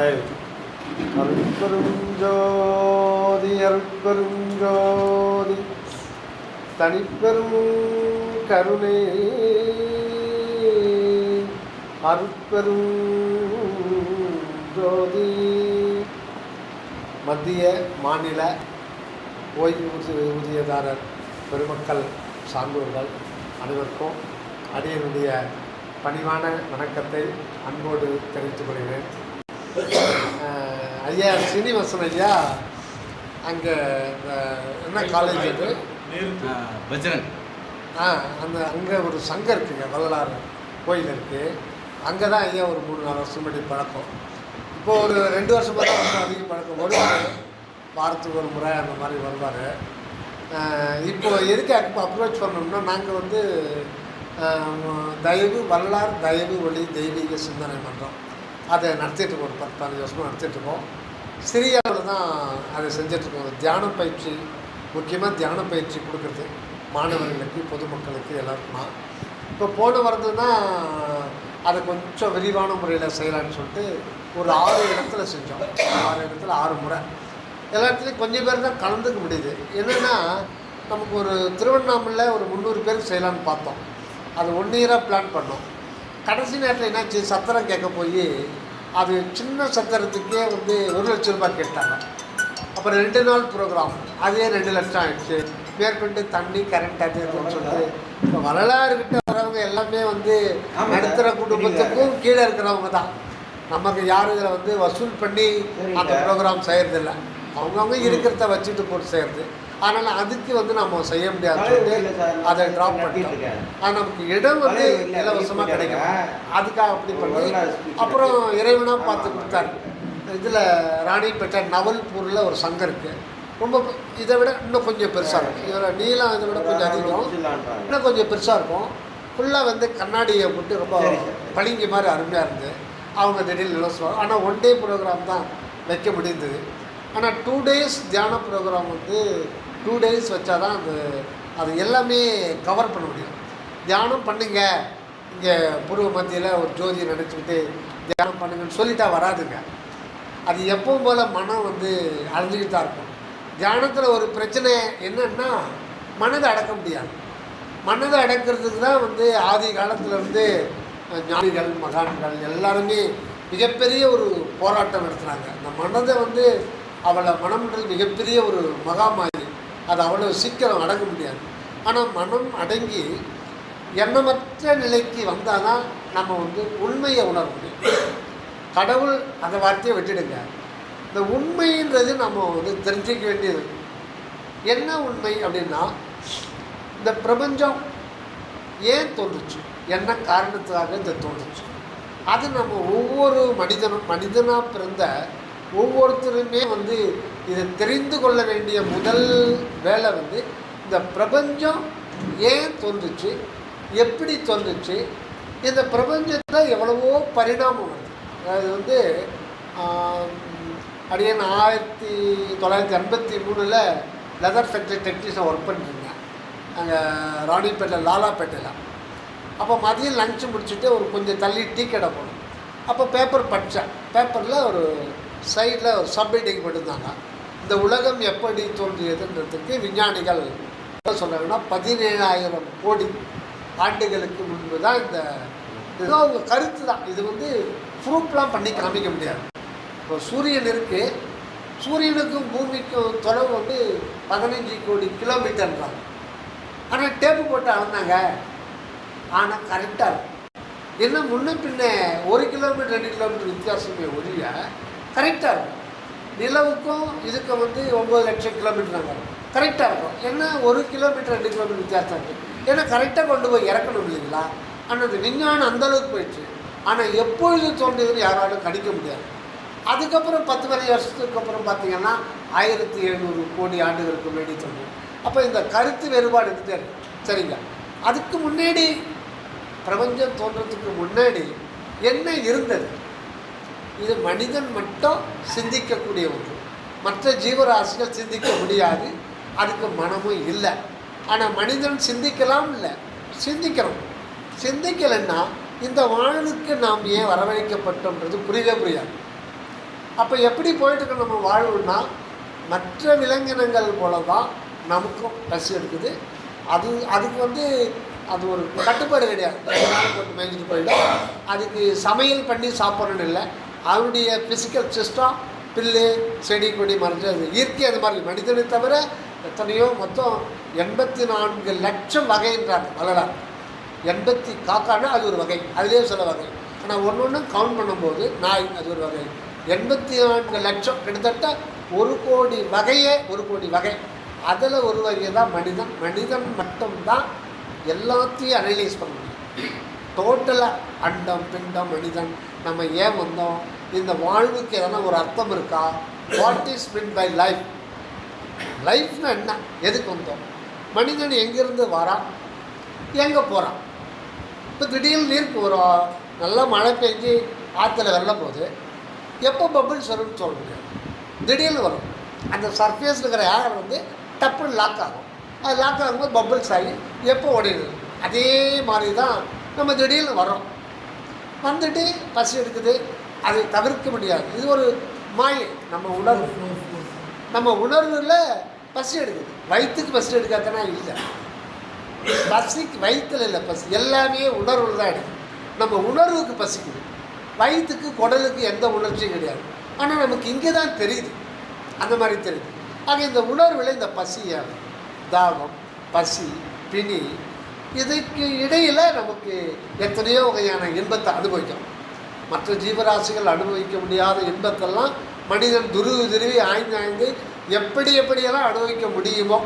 அருட்பெருஞ்சோதி அருட்பெருஞ்சோதி தனிப்பெரும் கருணை அருட்பெரும் ஜோதி. மத்திய மாநில ஓய்வூதியதாரர் பெருமக்கள் சான்றோர்கள் அனைவருக்கும் அடியனுடைய பணிவான வணக்கத்தை அன்போடு தெரிவித்துக் கொள்கிறேன். ஐயா சீனிவாசன் ஐயா அங்கே என்ன காலேஜ் அது பஜ்ரன் அந்த அங்கே ஒரு சங்கம் இருக்குங்க, வள்ளலார் கோயில் இருக்குது. அங்கே தான் ஐயா ஒரு 3-4 வருஷம் முன்னாடி பழக்கம். இப்போது ஒரு 2 வருஷமாக தான் ரொம்ப அதிக பழக்கம். வருவார், வாரத்துக்கு ஒரு முறை அந்த மாதிரி வருவார். இப்போது எதுக்கு அப்ரோச் பண்ணோம்னா, நாங்கள் தயவு வள்ளலார் தயவு ஒளி தெய்வீக சிந்தனை மன்றம் அதை நடத்திட்டுருக்கோம். ஒரு 10-15 வருஷமாக நடத்திட்டுருக்கோம். சிரியாவில் தான் அதை செஞ்சிட்ருக்கோம். தியான பயிற்சி, முக்கியமாக தியான பயிற்சி கொடுக்குறது மாணவர்களுக்கு, பொதுமக்களுக்கு எல்லாருக்குமா. இப்போ போன வருதுன்னா அதை கொஞ்சம் விரிவான முறையில் செய்யலான்னு சொல்லிட்டு ஒரு 6 இடத்துல செஞ்சோம். 6 இடத்துல 6 முறை. எல்லா இடத்துலையும் கொஞ்சம் பேர் தான் கலந்துக்க முடியுது. என்னென்னா, நமக்கு ஒரு திருவண்ணாமலை ஒரு 300 பேருக்கு செய்யலான்னு பார்த்தோம். அது 1 இயராக பிளான் பண்ணோம். கடைசி நேரத்தில் என்னாச்சு, சத்திரம் கேட்க போய் அது சின்ன சத்திரத்துக்கே 1 லட்சம் ரூபாய் கேட்டாங்க. அப்புறம் 2 நாள் ப்ரோக்ராம், அதே 2 லட்சம் ஆகிடுச்சு. மேற்கொண்டு தண்ணி கரண்ட் அது இதுன்னு சொல்லிட்டு இப்போ வரலாறுகிட்ட வரவங்க எல்லாமே நடுத்தர குடும்பத்துக்கும் கீழே இருக்கிறவங்க தான். நமக்கு யாரும் இதில் வசூல் பண்ணி அந்த ப்ரோக்ராம் செய்கிறதில்ல. அவங்கவுங்க இருக்கிறத வச்சுட்டு போட்டு செய்கிறது. அதனால் அதுக்கு நம்ம செய்ய முடியாதுன்னு சொல்லிட்டு அதை ட்ராப் பண்ணிட்டோம். ஆனால் நமக்கு இடம் இலவசமாக கிடைக்கும். அதுக்காக அப்படி பண்ணி அப்புறம் இறைவனாக பார்த்து கொடுத்தாரு. இதில் ராணிப்பேட்டை நவல்பூரில் ஒரு சங்கம் இருக்குது. ரொம்ப இதை விட இன்னும் கொஞ்சம் பெருசாக இருக்கும். இதில் நீளம் இதை விட கொஞ்சம் அதிகம், இன்னும் கொஞ்சம் பெருசாக இருக்கும். ஃபுல்லாக கண்ணாடியை போட்டு ரொம்ப பளிங்கு மாதிரி அருமையாக இருந்தது. அவங்க திடீர்னு இலவசம். ஆனால் 1 டே ப்ரோக்ராம் தான் வைக்க முடிந்தது. ஆனால் 2 டேஸ் தியான ப்ரோக்ராம் 2 டேஸ் வச்சா தான் அது எல்லாமே கவர் பண்ண முடியும். தியானம் பண்ணுங்க, இங்கே பூர்வ மத்தியில் ஒரு ஜோதியை நினச்சிக்கிட்டு தியானம் பண்ணுங்கன்னு சொல்லிட்டா வராதுங்க. அது எப்பவும் போல் மனம் அழிஞ்சிக்கிட்டு தான் இருக்கும். தியானத்தில் ஒரு பிரச்சனை என்னன்னா, மனதை அடக்க முடியாது. மனதை அடக்கிறதுக்கு தான் ஆதி காலத்தில் ஞானிகள் மகான்கள் எல்லாருமே மிகப்பெரிய ஒரு போராட்டம் நடத்துகிறாங்க. அந்த மனதை அவளை மனம்ன்றது மிகப்பெரிய ஒரு மகாமாயி. அது அவ்வளோ சீக்கிரம் அடங்க முடியாது. ஆனால் மனம் அடங்கி எண்ணமற்ற நிலைக்கு வந்தால் தான் நம்ம உண்மையை உணர முடியும். கடவுள் அந்த வார்த்தையை விட்டுடுங்க. இந்த உண்மைன்றது நம்ம தெரிஞ்சிக்க வேண்டியது. என்ன உண்மை அப்படின்னா, இந்த பிரபஞ்சம் ஏன் தோன்றுச்சு, என்ன காரணத்துக்காக இந்த தோன்றுச்சு, அது நம்ம ஒவ்வொரு மனிதனாக பிறந்த ஒவ்வொருத்தருமே இதை தெரிந்து கொள்ள வேண்டிய முதல் வேலை இந்த பிரபஞ்சம் ஏன் தோன்றுச்சு, எப்படி தோன்றுச்சு, இந்த பிரபஞ்சத்தில் எவ்வளவோ பரிணாமம் வருது. அது அடியன் 1983 லெதர் ஃபேக்ட்ரி டெக்னீஷியன் ஒர்க் பண்ணிட்டுருந்தேன் அங்கே ராணிப்பேட்டை லாலாப்பேட்டையில். அப்போ மதியம் லஞ்சு முடிச்சுட்டு ஒரு கொஞ்சம் தள்ளி டீ கடை போனோம். அப்போ பேப்பர் படித்தேன். பேப்பரில் ஒரு சைடில் ஒரு சப்ஹெட்டிங் போட்டிருந்தாங்க. இந்த உலகம் எப்படி தோன்றியதுன்றதுக்கு விஞ்ஞானிகள் என்ன சொல்கிறாங்கன்னா, 17,000 கோடி ஆண்டுகளுக்கு முன்பு தான் இந்த அவங்க கருத்து தான். இது ப்ரூஃப்லாம் பண்ணி காமிக்க முடியாது. இப்போ சூரியன் இருக்குது, சூரியனுக்கும் பூமிக்கும் தொலைவு 15 கோடி கிலோமீட்டர்ன்றாங்க. ஆனால் டேப்பு போட்டு அளந்தாங்க. ஆனால் கரெக்டாக இருக்கும். என்ன முன்ன பின்ன 1 கிலோமீட்டர் 2 கிலோமீட்டர் வித்தியாசமே ஒழிய கரெக்டாக இருக்கும். நிலவுக்கும் இதுக்கு 9 லட்சம் கிலோமீட்டர் கரெக்டாக இருக்கும். ஏன்னா 1 கிலோமீட்டர் 2 கிலோமீட்டர் வித்தியாசம் இருக்குது. ஏன்னா கரெக்டாக கொண்டு போய் இறக்கணும் இல்லைங்களா. ஆனால் அது விஞ்ஞானம் அந்தளவுக்கு போயிடுச்சு. ஆனால் எப்பொழுது தோன்றியதுன்னு யாராலும் கணிக்க முடியாது. அதுக்கப்புறம் 10-15 வருஷத்துக்கு அப்புறம் பார்த்திங்கன்னா 1700 கோடி ஆண்டுகளுக்கு முன்னாடி தோன்றும். அப்போ இந்த கருத்து வேறுபாடு இருந்துகிட்டே இருக்கு. சரிங்க, அதுக்கு முன்னாடி பிரபஞ்சம் தோன்றதுக்கு முன்னாடி என்ன இருந்தது? இது மனிதன் மட்டும் சிந்திக்கக்கூடிய ஒன்று. மற்ற ஜீவராசிகள் சிந்திக்க முடியாது. அதுக்கு மனமும் இல்லை. ஆனால் மனிதன் சிந்திக்கலாம் இல்லை, சிந்திக்கிறோம். சிந்திக்கலைன்னா இந்த வாழ்வுக்கு நாம் ஏன் வரவழைக்கப்பட்டோன்றது புரியவே புரியாது. அப்போ எப்படி போயிட்டுருக்கு நம்ம வாழ்வுன்னா, மற்ற விலங்கினங்கள் போல தான் நமக்கும் பசி எடுக்குது. அதுக்கு அது ஒரு கட்டுப்பாடு கிடையாது. எதனாலும் போட்டு மேய்ஞ்சிட்டு போயிடும். அதுக்கு சமையல் பண்ணி சாப்பிட்றோன்னு இல்லை. அவனுடைய ஃபிசிக்கல் சிஸ்டம் புல்லு செடி கொடி மறைஞ்சு அது இயற்கை. அது மாதிரி மனிதனை தவிர எத்தனையோ மொத்தம் 84 லட்சம் வகைன்றாங்க வளரார். 80 காக்கானா அது ஒரு வகை, அதுலேயே சில வகை. ஆனால் ஒன்று ஒன்று கவுண்ட் பண்ணும்போது நாய் அது ஒரு வகை. 84 லட்சம், கிட்டத்தட்ட 1 கோடி வகையே, 1 கோடி வகை. அதில் ஒரு வகையை தான் மனிதன். மனிதன் மட்டும்தான் எல்லாத்தையும் அனலைஸ் பண்ண முடியும் டோட்டலாக. அண்டம் பிண்டம் மனிதன், நம்ம ஏன் வந்தோம், இந்த வாழ்வுக்கு எதனா ஒரு அர்த்தம் இருக்கா, what is mean by life, லைஃப்னா என்ன, எதுக்கு வந்தோம், மனிதன் எங்கேருந்து வரான், எங்கே போகிறான். இப்போ திடீர்னு நீருக்கு ஒரு நல்லா மழை பெஞ்சு ஆற்றுல வெள்ளம் போது எப்போ பபிள்ஸ் வரும்னு சொல்ல முடியாது. திடீர்னு வரும். அந்த சர்ஃபேஸில் இருக்கிற ஏர் டப்புன்னு லாக் ஆகும். அது லாக் ஆகும்போது பபிள்ஸ் ஆகி எப்போ ஓடிடுது. அதே மாதிரி தான் நம்ம திடீர்னு வரோம். வந்துட்டு பசி எடுக்குது, அதை தவிர்க்க முடியாது. இது ஒரு மாயை. நம்ம உணர்வில் பசி எடுக்குது. வயிற்றுக்கு பசி எடுக்காதனா இல்லை, பசிக்கு வயிற்றில் இல்லை பசி, எல்லாமே உணர்வில் தான் எடுக்குது. நம்ம உணர்வுக்கு பசிக்குது, வயிற்றுக்கு குடலுக்கு எந்த உணர்ச்சியும் கிடையாது. ஆனால் நமக்கு இங்கே தான் தெரியுது, அந்த மாதிரி தெரியுது. ஆக இந்த உணர்வில் இந்த பசியை, தாகம், பசி, பிணி, இதுக்கு இடையில் நமக்கு எத்தனையோ வகையான இன்பத்தை அனுபவிக்கிறோம். மற்ற ஜீவராசிகள் அனுபவிக்க முடியாத இன்பத்தெல்லாம் மனிதன் துருவி ஆய்ந்து எப்படியெல்லாம் அனுபவிக்க முடியுமோ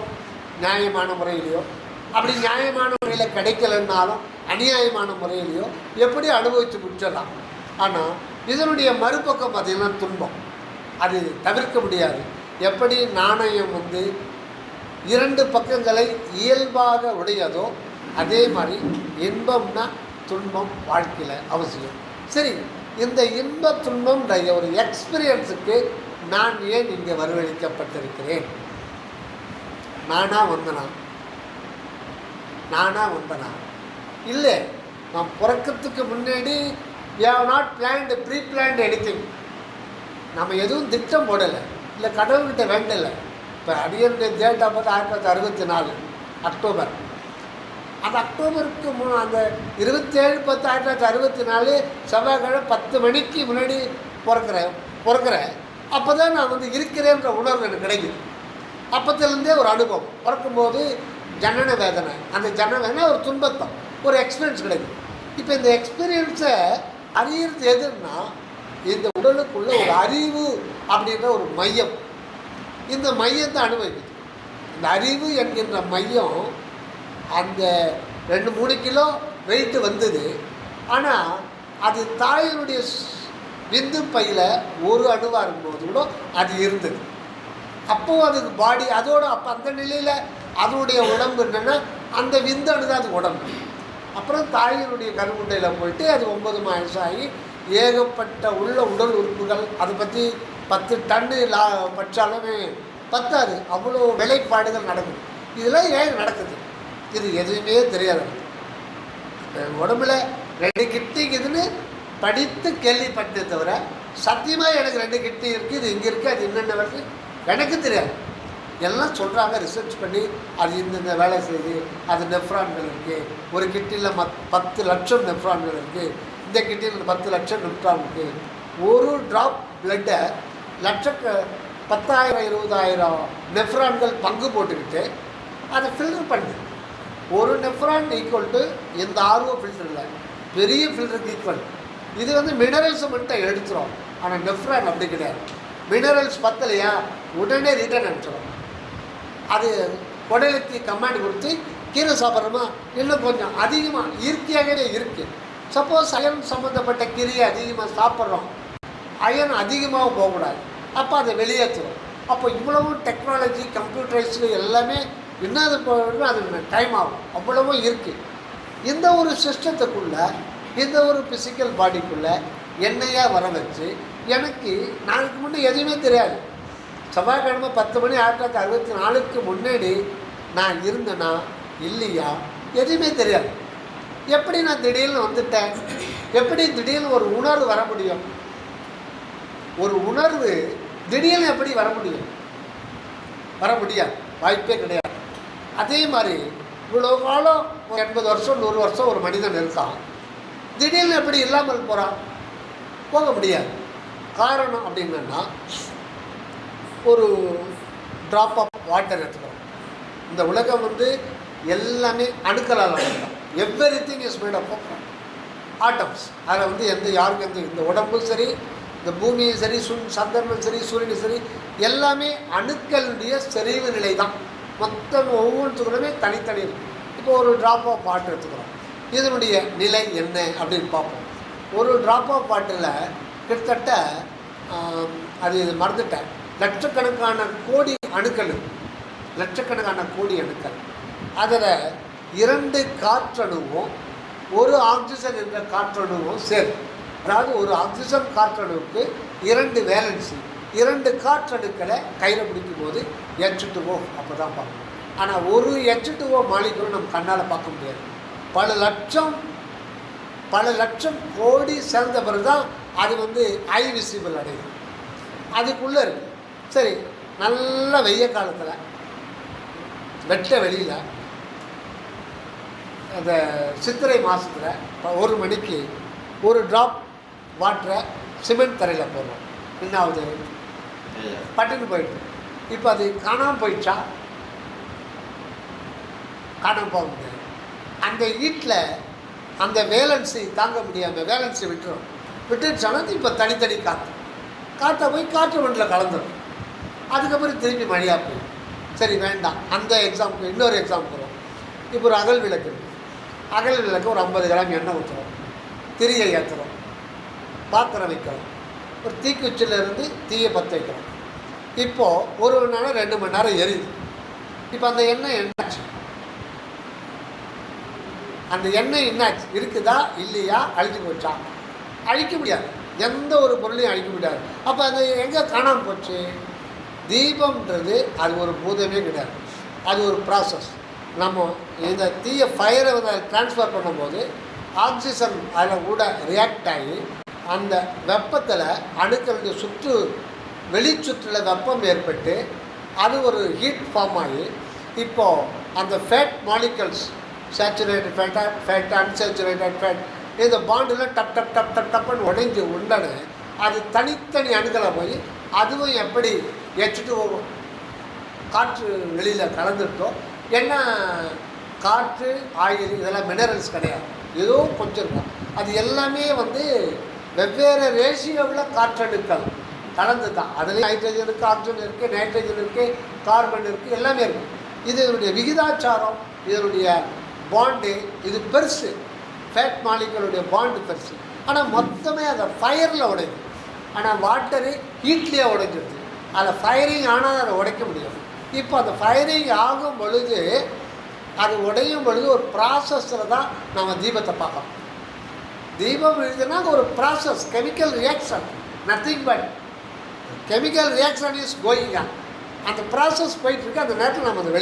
நியாயமான முறையிலையோ, அப்படி நியாயமான முறையில் கிடைக்கலன்னாலும் அநியாயமான முறையிலையோ எப்படி அனுபவித்து முடிச்சிடலாம். ஆனால் இதனுடைய மறுபக்கம் பார்த்திங்கன்னா துன்பம், அது தவிர்க்க முடியாது. எப்படி நாணயம் 2 பக்கங்களை இயல்பாக உடையதோ அதே மாதிரி இன்பம்னா துன்பம் வாழ்க்கையில் அவசியம். சரி, இந்த இன்ப துன்பம்ன்ற ஒரு எக்ஸ்பீரியன்ஸுக்கு நான் ஏன் இங்கே வரவழைக்கப்பட்டிருக்கிறேன்? நானா வந்தனா இல்லை. நான் பிறக்கிறதுக்கு முன்னாடி we have not planned pre-planned anything. நம்ம எதுவும் திட்டம் போடலை, இல்லை கடவுள்கிட்ட வேண்டலை. இப்போ அடியனுடைய டேட் ஆஃப் பர்த் 1964 அக்டோபர். அந்த அக்டோபருக்கு அந்த 27/10/1964 செவ்வாய்க்கிழமை 10 மணிக்கு முன்னாடி பிறக்கிறேன். அப்போ தான் நான் இருக்கிறேன்ற உணர்வு எனக்கு கிடைக்குது. அப்போத்துலேருந்தே ஒரு அனுபவம். பிறக்கும்போது ஜனன வேதனை, அந்த ஜனன வேதனை ஒரு துன்பத்தம், ஒரு எக்ஸ்பீரியன்ஸ் கிடைக்குது. இப்போ இந்த எக்ஸ்பீரியன்ஸை அறியறது எதுன்னா, இந்த உடலுக்குள்ள ஒரு அறிவு அப்படின்ற ஒரு மையம், இந்த மையத்தை அனுபவிக்குது. இந்த அறிவு என்கின்ற மையம் அந்த 2-3 கிலோ வெயிட்டு வந்தது. ஆனால் அது தாயினுடைய விந்து பையில் ஒரு அணுவாக இருக்கும்போது கூட அது இருந்தது. அப்போது அதுக்கு பாடி அதோட அப்போ அந்த நிலையில் அதனுடைய உடம்பு என்னென்னா அந்த விந்து அணு தான் அது உடம்பு. அப்புறம் தாயினுடைய கருமுட்டையில் போயிட்டு அது 9 மாதம் ஆகி ஏகப்பட்ட உள்ள உடல் உறுப்புகள், அதை பற்றி 10 டன்னு பட்சாலுமே பத்தாது, அவ்வளோ வேலைப்பாடுகள் நடக்குது. இதெல்லாம் ஏன் நடக்குது? இது எதுவுமே தெரியாது. உடம்புல 2 கிட்னிக்குதுன்னு படித்து கேள்விப்பட்டே தவிர சத்தியமாக எனக்கு 2 கிட்னி இருக்குது, இது இங்கே இருக்குது, அது என்னென்ன வருது எனக்கு தெரியாது. எல்லாம் சொல்கிறாங்க, ரிசர்ச் பண்ணி அது இந்த வேலை செய்யுது, அது நெஃப்ரான்கள் இருக்குது, ஒரு கிட்னியில் 10 லட்சம் நெஃப்ரான்கள் இருக்குது, இந்த கிட்னியில் 10 லட்சம் நெஃப்ரான் இருக்குது. ஒரு ட்ராப் பிளட்டை 10,000-20,000 நெஃப்ரான்கள் பங்கு போட்டுக்கிட்டு அதை ஃபில்டர் பண்ணுது. ஒரு நெஃப்ரான் ஈக்குவல் டு இந்த ஆர்ஓ ஃபில்டரில் பெரிய ஃபில்டருக்கு ஈக்குவல். இது மினரல்ஸை மட்டும் எடுத்துரும். ஆனால் நெஃப்ரான் அப்படி கிடையாது. மினரல்ஸ் பத்தலையா உடனே ரிட்டர்ன் அனுப்பிச்சிடும். அது குடலுக்கு கமாண்ட் கொடுத்து கீரை சாப்பிட்றோமா இன்னும் கொஞ்சம் அதிகமாக இயற்கையாகவே இருக்குது. சப்போஸ் அயன் சம்மந்தப்பட்ட கீரையை அதிகமாக சாப்பிட்றோம், அயன் அதிகமாக போகக்கூடாது, அப்போ அதை வெளியேற்றுறோம். அப்போ இவ்வளவு டெக்னாலஜி கம்ப்யூட்டரைஸ்டு எல்லாமே என்னது போகணும், அது டைம் ஆகும், அவ்வளவும் இருக்குது. இந்த ஒரு சிஸ்டத்துக்குள்ளே, இந்த ஒரு ஃபிசிக்கல் பாடிக்குள்ளே என்னையாக வர வச்சு எனக்கு நாளைக்கு முன்னே எதுவுமே தெரியாது. செவ்வாய்க்கிழமை 10 மணி 1964க்கு முன்னாடி நான் இருந்தேன்னா இல்லையா எதுவுமே தெரியாது. எப்படி நான் திடீர்னு வந்துட்டேன், எப்படி திடீர்னு ஒரு உணர்வு வர முடியும்? ஒரு உணர்வு திடீர்னு எப்படி வர முடியும்? வர முடியாது, வாய்ப்பே கிடையாது. அதே மாதிரி இவ்வளோ காலம் 80 வருஷம் 100 வருஷம் ஒரு மனிதன் இருக்கான், திடீர்னு எப்படி இல்லாமல் போகிறான்? போக முடியாது. காரணம் அப்படின்னா, ஒரு ட்ராப் ஆஃப் வாட்டர் எடுத்துக்கிறோம். இந்த உலகம் வந்து எல்லாமே அணுக்களால் தான். Everything is made of atoms. அதில் வந்து யாருக்கு இந்த உடம்பும் சரி, இந்த பூமியும் சரி, சந்திரனும் சரி, சூரியனும் சரி, எல்லாமே அணுக்களுடைய செறிவு நிலை தான். மொத்தம் ஒவ்வொன்றுக்குள்ளமே தனித்தனி இருக்கும். இப்போ ஒரு ட்ராப் ஆஃப் வாட்டர் எடுத்துக்கிறோம், இதனுடைய நிலை என்ன அப்படின்னு பார்ப்போம். ஒரு ட்ராப் ஆஃப் வாட்டரில் கிட்டத்தட்ட அது மறந்துட்டேன், லட்சக்கணக்கான கோடி அணுக்கள், லட்சக்கணக்கான கோடி அணுக்கள். அதில் 2 காற்றணுவும் ஒரு ஆக்சிஜன் என்ற காற்றணுவும் சேரும். அதாவது ஒரு ஆக்சிஜன் காற்றணுவுக்கு 2 வேலன்சி, 2 காற்றணுக்களை கையில் பிடிக்கும் போது H2O அப்போ தான் பார்க்கணும். ஆனால் ஒரு H2O மாலிகுலும் நம்ம கண்ணால் பார்க்க முடியாது. பல லட்சம் கோடி சேர்ந்த பிறகு தான் அது வந்து ஐ விசிபிள் அடையுது, அதுக்குள்ளே இருக்குது. சரி, நல்ல வெய்ய காலத்தில் வெட்ட வெளியில் அந்த சித்திரை மாதத்தில் 1 மணிக்கு ஒரு ட்ராப் வாட்டரை சிமெண்ட் தரையில் போடுறோம். என்னாவது? பட்டுன்னு போயிட்டு. இப்போ அது காணாமல் போயிடுச்சா? காணாமல் போக முடியாது. அந்த ஹீட்டில் அந்த வேலன்சி தாங்க முடியாமல் வேலன்சி விட்டுருச்சானா இப்போ தனித்தனி காற்றை போய் காற்று மண்டில் கலந்துடும். அதுக்கப்புறம் திருப்பி மழையாக போயிடும். சரி, வேண்டாம். அந்த எக்ஸாம்பிள் இன்னொரு எக்ஸாம்பிள் வரும். இப்போ ஒரு அகல் விளக்கு இருக்குது. அகல் விளக்கு ஒரு 50 கிராம் எண்ணெய் ஊற்றுறோம், திரியை ஏற்றுறோம், பாத்திரம் வைக்கிறோம், ஒரு தீக்குச்சிலேருந்து தீயை பற்ற வைக்கிறோம். இப்போது 1 மணி நேரம் 2 மணி நேரம் எரியுது. இப்போ அந்த எண்ணெய் என்னாச்சு? அந்த எண்ணெய் என்னாச்சு? இருக்குதா இல்லையா? அழிச்சு போச்சா? அழிக்க முடியாது, எந்த ஒரு பொருளையும் அழிக்க முடியாது. அப்போ அது எங்கே காணாமல் போச்சு? தீபம்ன்றது அது ஒரு பூதமே கிடையாது, அது ஒரு ப்ராசஸ். நம்ம இந்த தீயை ஃபயரை ட்ரான்ஸ்ஃபர் பண்ணும்போது ஆக்சிஜன் அதில் கூட ரியாக்ட் ஆகி அந்த வெப்பத்தில் அணுக்களுடைய வெளிச்சுற்றில் வெப்பம் ஏற்பட்டு அது ஒரு ஹீட் ஃபார்ம் ஆகி இப்போது அந்த fat molecules, saturated fat unsaturated fat, இந்த பாண்டில் டப்புன்னு உடைஞ்சு உடனே அது தனித்தனி அணுக்களை போய் அதுவும் எப்படி H2O காற்று வெளியில் கலந்துட்டோ. ஏன்னா காற்று, ஆயில் இதெல்லாம் மினரல்ஸ் கிடையாது, ஏதோ கொஞ்சம் இருக்கும். அது எல்லாமே வந்து வெவ்வேறு ரேஷியோவில் காற்றணுக்கள் கலந்து தான். அதுலேயும் ஹைட்ரஜன் இருக்குது, ஆக்சிஜன் இருக்குது, நைட்ரஜன் இருக்குது, கார்பன் இருக்குது, எல்லாமே இருக்குது. இதனுடைய விகிதாச்சாரம், இதனுடைய பாண்டு இது பெருசு. ஃபேட் மாலிகுலுடைய பாண்டு பெருசு. ஆனால் மொத்தமே அதை ஃபயரில் உடையுது. ஆனால் வாட்டரு ஹீட்லேயே உடைஞ்சிருது. அதில் ஃபயரிங் ஆனால் அதை உடைக்க முடியும். இப்போ அந்த ஃபயரிங் ஆகும் பொழுது, அது உடையும் பொழுது ஒரு ப்ராசஸில் தான் நம்ம தீபத்தை பார்க்கணும். தீபம் எழுதுனா அது ஒரு process, chemical reaction, nothing but chemical reaction is going on. அந்த ப்ராசஸ் போயிட்டுருக்கு. அந்த நேரத்தில் நம்ம அந்த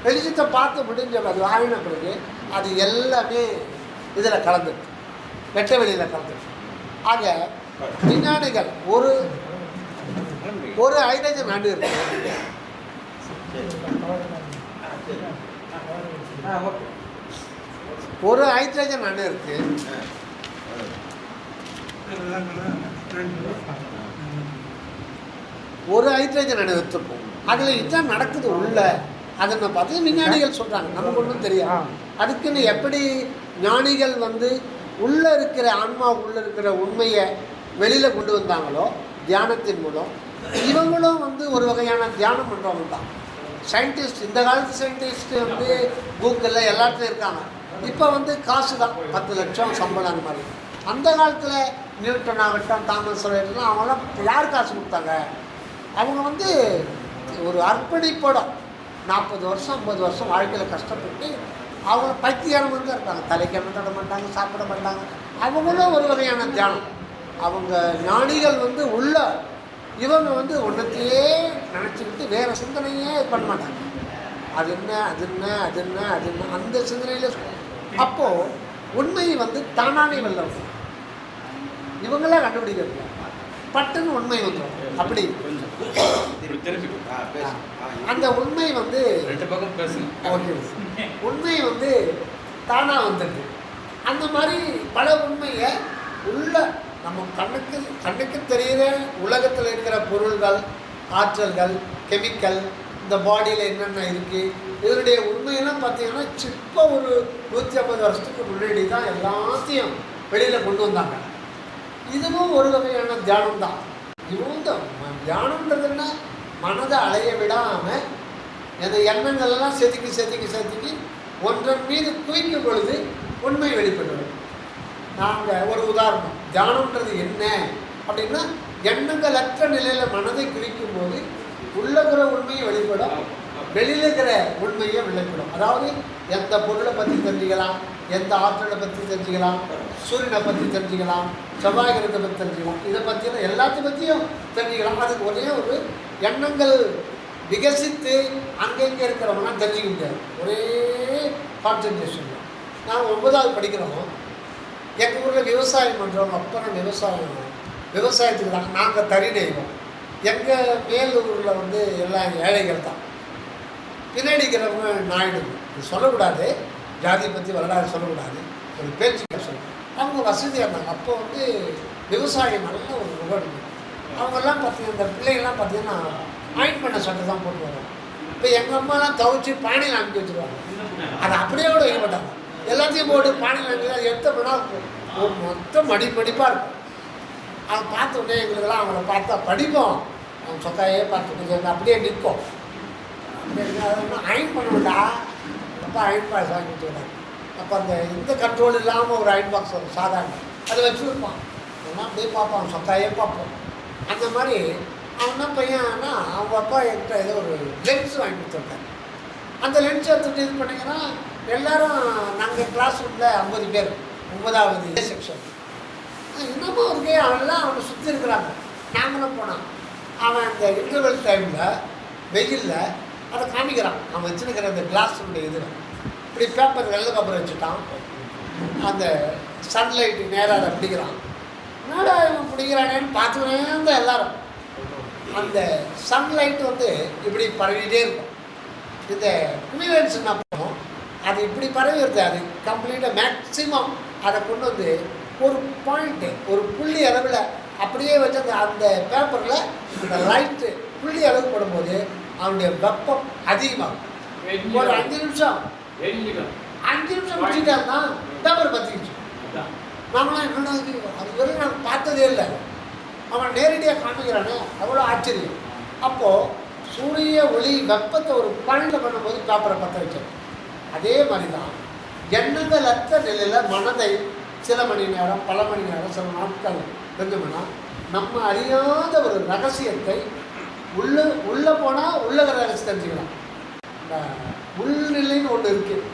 வெளிச்சத்தை பார்த்து முடிஞ்ச அது ஆகின பிறகு அது எல்லாமே இதில் கலந்துருக்கு, வெட்ட வெளியில் கலந்துருக்கு. ஆக விஞ்ஞானிகள் ஒரு ஹைட்ரஜன் அணு இருக்கு, ஒரு ஹைட்ரஜன் அணு இருக்கு, ஒரு ஹைட்ரஜன் அணு எடுத்துப்போம். அதில் இதுதான் நடக்குது உள்ள. அதை நம்ம பார்த்து விஞ்ஞானிகள் சொல்கிறாங்க, நமக்கு ஒன்றும் தெரியும். அதுக்குன்னு எப்படி ஞானிகள் வந்து உள்ளே இருக்கிற ஆன்மா உள்ளே இருக்கிற உண்மையை வெளியில் கொண்டு வந்தாங்களோ தியானத்தின் மூலம், இவங்களும் வந்து ஒரு வகையான தியானம் பண்ணுறவங்க தான். சயின்டிஸ்ட், இந்த காலத்து சயின்டிஸ்ட் வந்து கூகுளில் எல்லாத்துலையும் இருக்காங்க. இப்போ வந்து காசு தான், 10 லட்சம் சம்பளம் அந்த மாதிரி. அந்த காலத்தில் நியூட்டன் ஆகட்டும், தாமஸ் ஆகட்டும், அவங்களாம் யார் காசு கொடுத்தாங்க? அவங்க வந்து ஒரு அர்ப்பணிப்போட 40 வருஷம் 50 வருஷம் வாழ்க்கையில் கஷ்டப்பட்டு அவங்க பைத்தியாரம் வந்து இருக்காங்க. தலைக்கு எண்ணெய் தட மாட்டாங்க, சாப்பிட மாட்டாங்க. அவங்களும் ஒரு வகையான தியானம். அவங்க ஞானிகள் வந்து உள்ள, இவங்க வந்து ஒன்றத்தையே நினச்சிக்கிட்டு வேறு சிந்தனையே பண்ண மாட்டாங்க. அது என்ன அது என்ன அது என்ன அது என்ன அந்த சிந்தனையில். அப்போது உண்மையை வந்து தானானே வெல்ல இவங்களாம் கண்டுபிடிக்கிறது. பட்டுன்னு உண்மை வந்துடும். அப்படி அந்த உண்மை வந்து ஓகே, உண்மை வந்து தானாக வந்துடுது. அந்த மாதிரி பல உண்மையை உள்ள நம்ம கண்ணுக்கு தெரிகிற உலகத்தில் இருக்கிற பொருள்கள், ஆற்றல்கள், கெமிக்கல், இந்த பாடியில் என்னென்ன இருக்குது, இதனுடைய உண்மையெல்லாம் பார்த்தீங்கன்னா இப்போ ஒரு 150 வருஷத்துக்கு முன்னாடி தான் எல்லாத்தையும் வெளியில் கொண்டு வந்தாங்க. இதுவும் ஒரு வகையான தியானம் தான். இதுவும் தியானம்ன்றதுன்னா மனதை அலைய விடாமல் அந்த எண்ணங்களெல்லாம் செதுக்கி ஒன்றன் மீது குவிக்கும் பொழுது உண்மை வெளிப்பட்டுவிடும். நாங்கள் ஒரு உதாரணம், தியானம்ன்றது என்ன அப்படின்னா எண்ணங்களற்ற நிலையில் மனதை குவிக்கும் போது உள்ளகிற உண்மையை வெளிப்படும், வெளியில் இருக்கிற உண்மையை வெளிப்படும். அதாவது எந்த பொருளை பற்றி தெரிஞ்சுக்கலாம், எந்த ஆற்றலை பற்றி தெரிஞ்சுக்கலாம், சூரியனை பற்றி தெரிஞ்சுக்கலாம், செவ்வாய் கிரகத்தை பற்றி தெரிஞ்சுக்கலாம், இதை பற்றின எல்லாத்தையும் பற்றியும் தெரிஞ்சுக்கலாம். அதுக்கு ஒரே ஒரு எண்ணங்கள் விகசித்து அங்கங்கே இருக்கிறவங்களாம் தெரிஞ்சிக்க முடியாது. ஒரே கான்சன்ட்ரேஷன் தான். நான் 9வது படிக்கிறோம். எங்கள் ஊரில் விவசாயம் பண்ணுறவங்க அப்புறம் விவசாயத்துக்கு தான் நாங்கள் தறி நெய்வோம். எங்கள் மேலூரில் வந்து எல்லாம் ஏழைகள் தான். பின்னாடி இருக்கிறவங்க நாயுடுங்க. இது சொல்லக்கூடாது, ஜாதியை பற்றி வரலாறு சொல்லக்கூடாது, ஒரு பேச்சு சொல்லணும். அவங்க வசதியாக இருந்தாங்க. அப்போ வந்து விவசாயம் நல்ல ஒரு முகடு. அவங்கெல்லாம் பார்த்தீங்கன்னா இந்த பிள்ளைங்கள்லாம் பார்த்தீங்கன்னா ஆயின் பண்ண சட்டை தான் போட்டு வரோம். இப்போ எங்கள் அம்மாலாம் துவைச்சி பானையில் அனுப்பி வச்சுருவாங்க. அதை அப்படியே கூட வைக்க மாட்டாங்க, எல்லாத்தையும் போட்டு பானையில் அனுப்பி அதை எடுத்தோம்னா ஒரு மொத்தம் மடிப்பாக இருக்கும். அதை பார்த்த உடனே எங்களுக்கெல்லாம் அவங்கள பார்த்தா படிப்போம், அவங்க சொக்காயே பார்த்துட்டு அப்படியே நிற்போம். அதெல்லாம் அயன் பண்ணுவோம்டா, அப்போ அயன் பாக்ஸ் வாங்கி வச்சுக்கிறாங்க. அப்போ அந்த இந்த கண்ட்ரோல் இல்லாமல் ஒரு அயன் பாக்ஸ் வரும் சாதாரண, அதை வச்சுருப்பான். அதெல்லாம் அப்படியே பார்ப்போம், அவன் சொக்காயே பார்ப்போம். அந்த மாதிரி அவன் என்ன பையன்னா அவங்க அப்பா என்கிட்ட ஏதோ ஒரு லென்ஸ் வாங்கி கொடுத்துருக்காங்க. அந்த லென்ஸ் எடுத்துகிட்டு இது பண்ணிங்கன்னா எல்லோரும் நாங்கள் கிளாஸ் ரூமில் 50 பேர் 9வது செக்ஷன் இன்னமும் இருக்கே, அவன்லாம் அவனை சுற்றி இருக்கிறாங்க. நாங்களும் போனான். அவன் அந்த இன்டர்வல் டைமில் வெயிலில் அதை காமிக்கிறான். அவன் வச்சுருக்கிற அந்த கிளாஸுடைய இதில் இப்படி பேப்பர் வெள்ளை பேப்பர் வச்சுட்டான். அந்த சன்லைட்டு நேராக அதை பிடிக்கிறான். என்னடா இவன் பிடிக்கிறானேன்னு பார்த்துக்கினே தான் எல்லோரும். அந்த சன்லைட் வந்து இப்படி பரவிட்டே இருக்கும். இந்த குளிரன்ஸ் என்ன பண்ணும், அது இப்படி பரவி வருது. அது கம்ப்ளீட்டாக மேக்ஸிமம் அதை கொண்டு வந்து ஒரு பாயிண்ட்டு, ஒரு புள்ளி அளவில் அப்படியே வச்சு அந்த பேப்பரில் இந்த லைட்டு புள்ளி அளவு போடும்போது அவனுடைய வெப்பம் அதிகமாகும். ஒரு 5 நிமிஷம் முடிச்சுட்டாருன்னா பேப்பர் பற்றிக்கிச்சு. நாங்களாம் என்னென்ன அது வரைக்கும் நாங்கள் பார்த்ததே இல்லை. அவன் நேரடியாக காமிக்கிறானே, அவ்வளோ ஆச்சரியம். அப்போது சூரிய ஒளி வெப்பத்தை ஒரு பாயிண்டில் பண்ணும்போது பேப்பரை பற்ற வச்சோம். அதே மாதிரி தான் எண்ணங்கள் அற்ற நிலையில் மனதை சில மணி நேரம், பல மணி நேரம், சில நாட்கள் இருந்தோம்னா நம்ம அறியாத ஒரு ரகசியத்தை உள்ளே போனால் உள்ளக ரகசியம் தெரிஞ்சுக்கலாம். இந்த உள்நிலைன்னு ஒன்று இருக்குது.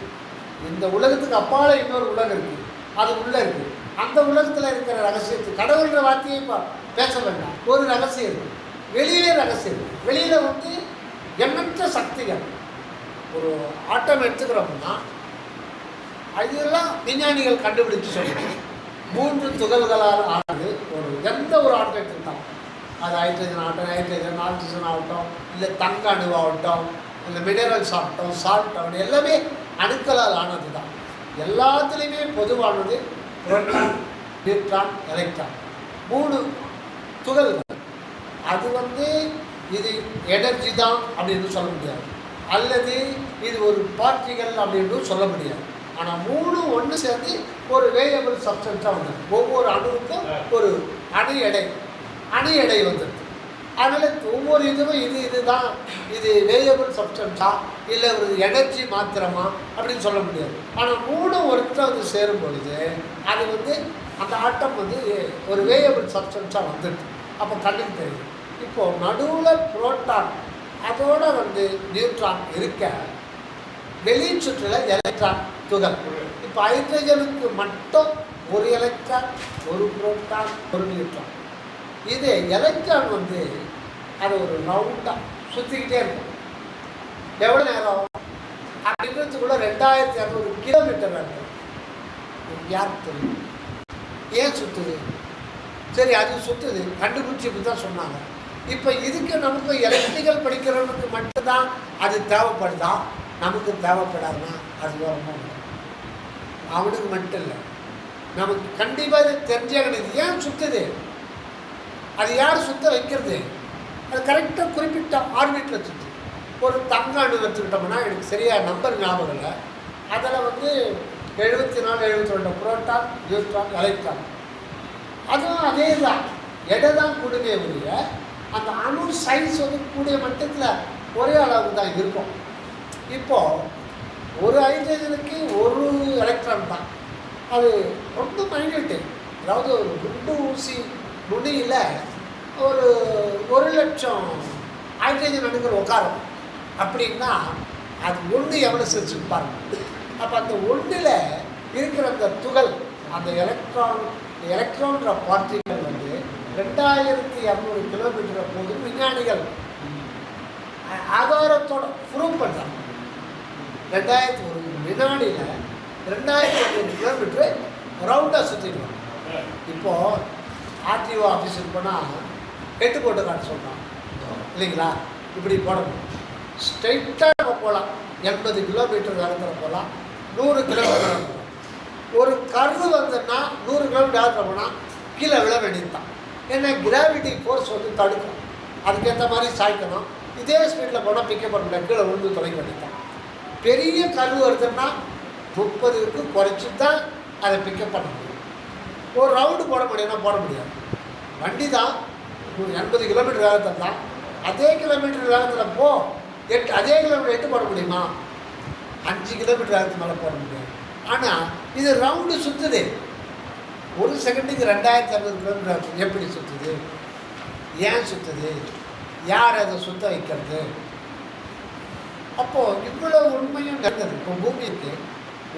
இந்த உலகத்துக்கு அப்பால இன்னொரு உலகம் இருக்குது, அது உள்ளே இருக்குது. அந்த உலகத்தில் இருக்கிற ரகசியத்தை கடவுள்ன்ற வார்த்தையை இப்போ பேச வேண்டாம். ஒரு ரகசியம் இருக்குது, வெளியிலே ரகசியம் இருக்குது. வெளியில் வந்து எண்ணற்ற சக்திகள். ஒரு ஆட்டம் எடுத்துக்கிறோம்னா அதெல்லாம் விஞ்ஞானிகள் கண்டுபிடிச்சு சொல்லுவாங்க. 3 துகள்களால் ஆனது எந்த ஒரு ஆட்டம் எடுத்துக்கிட்டோம், அது ஹைட்ரஜன் ஆக்சிஜன் ஆகட்டும், இல்லை தங்க அணுவாகட்டும், இல்லை மினரல்ஸ் ஆகட்டும், சால்ட் ஆகட்டும், எல்லாமே அணுக்களால் ஆனது தான். எல்லாத்துலேயுமே பொதுவானது புரோட்டான், நியூட்ரான், எலக்ட்ரான், 3 துகள்கள். அது வந்து இது எனர்ஜி தான் அப்படின்னு சொல்ல முடியாது, அல்லது இது ஒரு பார்ட்டிகள் அப்படின்னு சொல்ல முடியாது. ஆனால் 3 ஒன்று சேர்ந்து ஒரு வேரியபிள் சப்ஸ்டன்ஸாக வந்துடும். ஒவ்வொரு அணுவுக்கும் ஒரு அணு எடை வந்துடுது. அதனால் ஒவ்வொரு இதுவும் இதுதான் இது வேரியபிள் சப்ஸ்டன்ஸா இல்லை ஒரு எனர்ஜி மாத்திரமா அப்படின்னு சொல்ல முடியாது. ஆனால் 3 ஒருத்தர் வந்து சேரும் பொழுது அது வந்து அந்த ஆட்டம் வந்து ஒரு வேரியபிள் சப்ஸ்டன்ஸாக வந்துடுது. அப்போ கண்ணுக்கு தெரியும். இப்போது நடுவில் புரோட்டான் அதோட வந்து நியூட்ரான் இருக்க, வெளி சுற்றில் எலக்ட்ரான் துகள். இப்போ ஹைட்ரஜனுக்கு மட்டும் ஒரு எலக்ட்ரான், ஒரு புரோட்டான், ஒரு நியூட்ரான். இது எலக்ட்ரான் வந்து அது ஒரு ரவுண்டாக சுற்றிக்கிட்டே இருக்கும். எவ்வளோ நேரம் அப்படின்றதுக்குள்ள 2200 கிலோமீட்டர் இருக்கும். யாருக்கு தெரியும் ஏன் சுற்றுது? சரி அது சுற்றுது, கண்டுபிடிச்சி இப்படி தான் சொன்னாங்க. இப்போ இதுக்கு நமக்கு எலக்ட்ரிக்கல் படிக்கிறவனுக்கு மட்டும்தான் அது தேவைப்படுதா, நமக்கு தேவைப்படாதுன்னா அது வரணும். அவனுக்கு மட்டும் இல்லை, நமக்கு கண்டிப்பாக இது தெரிஞ்சாகணும். இது ஏன் சுற்றுது, அது யார் சுற்ற வைக்கிறது, அது கரெக்டாக குறிப்பிட்ட ஆர்பிட்டில் சுற்று. ஒரு தங்க அணு வச்சுக்கிட்டோம்னா எனக்கு சரியாக நம்பர் ஞாபகம் இல்லை, அதில் 74 72 புரோட்டான் நியூட்ரான் எலக்ட்ரான், அதுவும் அதே தான், எடை தான் கூடுமே ஒழிய அந்த அணு சைஸ் கூடிய மட்டத்தில் ஒரே அளவுக்கு தான் இருக்கும். இப்போது ஒரு ஹைட்ரஜனுக்கு ஒரு எலக்ட்ரான் தான், அது ரொம்ப மைன்யூட்டு. அதாவது ஒரு குண்டு ஊசி நுனியில் ஒரு 1,00,000 ஹைட்ரஜன் அணுக்கள் உட்காரும் அப்படின்னா அது ஒன்று எவ்வளோ செஞ்சுருப்பாங்க. அப்போ அந்த ஒன்றில் இருக்கிற அந்த துகள், அந்த எலக்ட்ரான்ற பார்ட்டிகள் 2200 கிலோமீட்டர் போது விஞ்ஞானிகள் ஆதாரத்தோட ப்ரூவ் பண்ணுறாங்க. 2000 ஒரு வினாடியில் 2200 கிலோமீட்டர் ரவுண்டாக சுற்றிடுவாங்க. இப்போது ஆர்டிஓ ஆஃபீஸுக்கு போனால் 8 போட்டு காட்ட சொல்கிறான் இல்லைங்களா, இப்படி போடணும். ஸ்ட்ரைட்டாக நம்ம போகலாம், 80 கிலோமீட்டர் வேகத்தில் போகலாம், 100 கிலோமீட்டர் போகலாம். ஒரு கருது வந்ததுன்னா 100 கிலோமீட்டர் வேகத்தில் போனால் கீழே விழ வேண்டியது தான். ஏன்னா கிராவிட்டி ஃபோர்ஸ் தடுக்கும், அதுக்கேற்ற மாதிரி சாய்க்கணும். இதே ஸ்பீடில் போனால் பிக்கப் பண்ண முடியாது, கீழே விழுந்து தொலைக்க வேண்டியது தான். பெரிய கருவு வருதுன்னா 30க்கு குறைச்சி தான் அதை பிக்கப் பண்ண முடியும். ஒரு ரவுண்டு போட முடியும்னா போட முடியாது. வண்டி தான் 80 கிலோமீட்டர் வேகத்தில் தான், அதே கிலோமீட்டர் வேகத்தில் அதே கிலோமீட்டர் 8 போட முடியுமா, 5 கிலோமீட்டர் வேகத்துக்கு மேலே போட முடியாது. ஆனால் இது ரவுண்டு சுற்றுது, ஒரு செகண்டுக்கு 2600 கிலோமீட்டர் எப்படி சுற்றுது, ஏன் சுற்றுது, யார் அதை சுற்ற வைக்கிறது? அப்போது இவ்வளோ உண்மையும் நடந்தது. இப்போ பூமிக்கு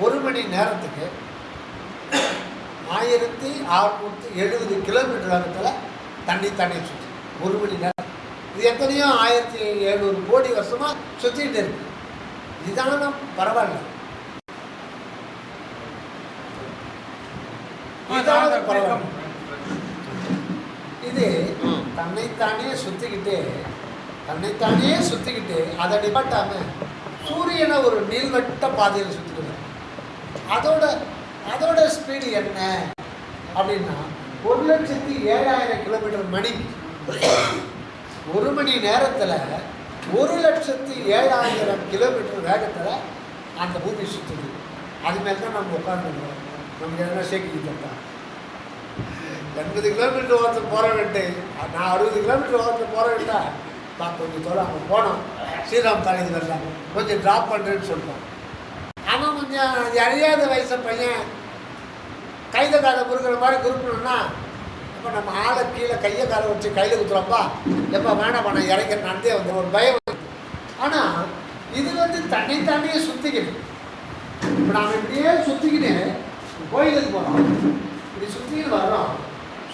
1 மணி நேரத்துக்கு 1670 கிலோமீட்டர் வேகத்தில் தண்ணி சுற்று 1 மணி நேரம். இது எத்தனையோ 1700 கோடி வருஷமாக சுற்றிட்டு இருக்கு. இதான பரவாயில்ல, இதாவது பரவாயில்ல. இது தன்னைத்தானே சுற்றிக்கிட்டு அதை நிப்பாட்டாமல் சூரியனை ஒரு நீள்வட்ட பாதையில் சுற்றிக்கிட்டு அதோட ஸ்பீடு என்ன அப்படின்னா 1,07,000 கிலோமீட்டர் மணிக்கு. 1 மணி நேரத்தில் 1,07,000 கிலோமீட்டர் வேகத்தில் அந்த பூமி சுற்றுது. அது மேலே தான் நம்ம உட்காந்துருக்கோம். நமக்கு எதனா சேர்க்கிக்கிட்டா 80 கிலோமீட்டர் ஓரத்தில் போகிற விட்டு, நான் 60 கிலோமீட்டர் ஓரத்தில் போகிற விட்டா நான் கொஞ்சம் தூரம் அங்கே போனோம், ஸ்ரீராம் காலேஜ் வரலாம், கொஞ்சம் ட்ராப் பண்ணுறேன்னு சொல்லிட்டோம். ஆனால் கொஞ்சம் அறியாத வயசு பையன் கைத காலை முறுக்கிற மாதிரி குறுக்கணும்னா அப்போ நம்ம ஆளை கீழே கையை காலை வச்சு கையில் குத்துறோம்ப்பா, எப்போ வேணாம் நான் இறங்கிற நடந்தே வந்து ஒரு பயம். ஆனால் இது தன்னைத்தானே சுற்றிக்கணும். இப்போ நாம் இப்படியே சுற்றிக்கிட்டு கோயிலுக்கு போகிறோம், இப்படி சுற்றிக்கிட்டு வர்றோம்.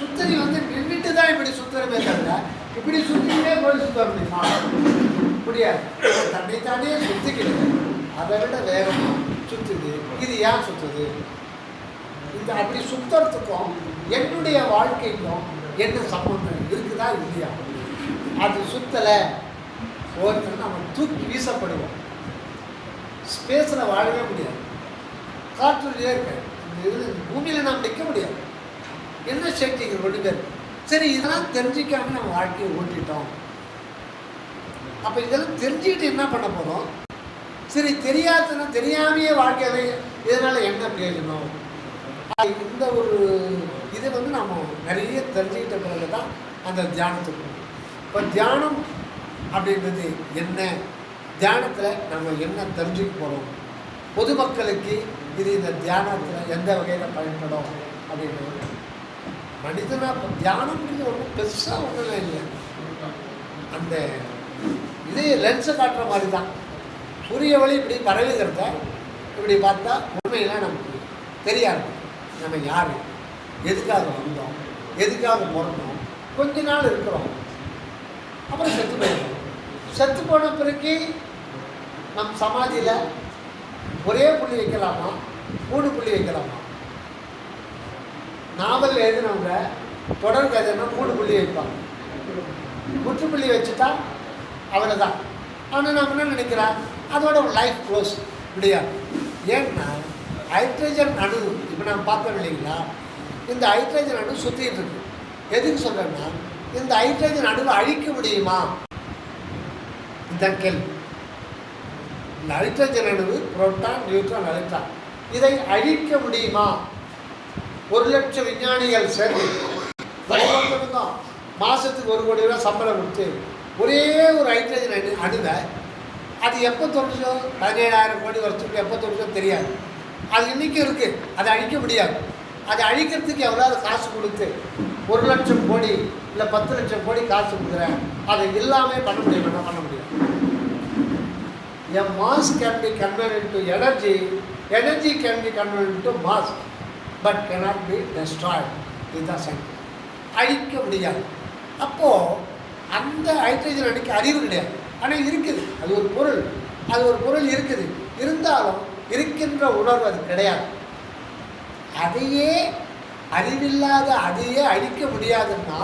சுத்தரி நின்றுட்டு தான் இப்படி சுற்றுறமே தவிர இப்படி சுற்றிக்கிட்டே கோயில் சுற்ற முடியுமா? முடியாது. தன்னைத்தானே சுற்றிக்கிட்டு அதை விட வேகமாக சுற்றுது. இது ஏன் சுற்றுது? இந்த அப்படி சுற்றுறதுக்கும் என்னுடைய வாழ்க்கைக்கும் என்ன சம்பந்தம் இருக்குதா இல்லையா? அது சுற்றலை ஒருத்தர் நம்ம தூக்கி வீசப்படுவோம். ஸ்பேஸில் வாழவே முடியாது, காற்றுலேயே இருக்க பூமியில் நாம் நிற்க முடியாது. என்ன சேஃப்டிக்கு 2 பேர். சரி, இதெல்லாம் தெரிஞ்சிக்காம நம்ம வாழ்க்கையை ஓட்டிட்டோம். அப்போ இதெல்லாம் தெரிஞ்சுக்கிட்டு என்ன பண்ண போகிறோம்? சரி, தெரியாமையே வாழ்க்கையில இதனால் என்ன பிரயோஜனம்? இந்த ஒரு இதை நம்ம நிறைய தெரிஞ்சுக்கிட்ட பிறகு தான் அந்த தியானத்துக்கு. இப்போ தியானம் அப்படின்றது என்ன, தியானத்தில் நம்ம என்ன தெரிஞ்சுக்க போகிறோம், பொதுமக்களுக்கு இது இந்த தியானத்தில் எந்த வகையில் பயன்படும் அப்படின்றது. மனிதனாக தியானம்ன்றது ஒன்றும் பெருசாக ஒன்றும் இல்லை. அந்த இதே லென்ஸை காட்டுற மாதிரி தான். சூரிய ஒளி இப்படி பரவுகிறத இப்படி பார்த்தா உண்மையெல்லாம் நமக்கு தெரியாது. நம்ம யார், எதுக்காக வந்தோம், எதுக்காக பிறந்தோம், கொஞ்ச நாள் இருக்கிறோம், அப்புறம் செத்து போயிடுறோம். செத்து போன பிறகு நம் சமாதியில் ஒரே புள்ளி வைக்கலாமா, 3 புள்ளி வைக்கலாமா? நாவல் எழுதினவங்க தொடர் கதைன்னா 3 புள்ளி வைப்பாங்க. முற்றுப்புள்ளி வச்சுட்டா அவ்வளோதான். ஆனால் நம்ம என்ன நினைக்கிறோம், அதோட லைஃப் க்ளோஸ் முடியாது. ஏன்னா ஹைட்ரஜன் அணு இப்போ நம்ம பார்த்தோம் இல்லைங்களா, இந்த ஹைட்ரஜன் அணு சுற்றிட்டு இருக்கு. எதுக்கு சொல்கிறேன்னா, இந்த ஹைட்ரஜன் அணுவை அழிக்க முடியுமா? இந்த கேள்வி. இந்த ஹைட்ரஜன் அணுவு புரோட்டான், நியூட்ரான், எலக்ட்ரான், இதை அழிக்க முடியுமா? 1,00,000 விஞ்ஞானிகள் சேர்ந்து தான் மாதத்துக்கு 1 கோடி ரூபா சம்பளம் கொடுத்து ஒரே ஒரு ஹைட்ரஜன் அணுவை அது எப்போ தோன்றுச்சோ 17,000 கோடி வருஷத்துக்கு எப்போ தோன்றுச்சோ தெரியாது. அது இன்றைக்கும் இருக்குது. அதை அழிக்க முடியாது. அதை அழிக்கிறதுக்கு எவ்வளோ காசு கொடுத்து 1,00,000 கோடி இல்லை 10,00,000 கோடி காசு கொடுக்குறேன், அதை இல்லாமல் பண்ண முடியும். என்ன பண்ண முடியும்? A mass can be converted into energy, energy can be converted into mass, but cannot be destroyed. இதுதான் சயின்ஸ். அழிக்க முடியாது. அப்போது அந்த ஹைட்ரஜன் அணுக்கு அறிவு கிடையாது, ஆனால் இருக்குது. அது ஒரு பொருள் இருக்குது. இருந்தாலும் இருக்கின்ற உணர்வு அது கிடையாது. அதையே அறிவில்லாத அதையே அழிக்க முடியாதுன்னா,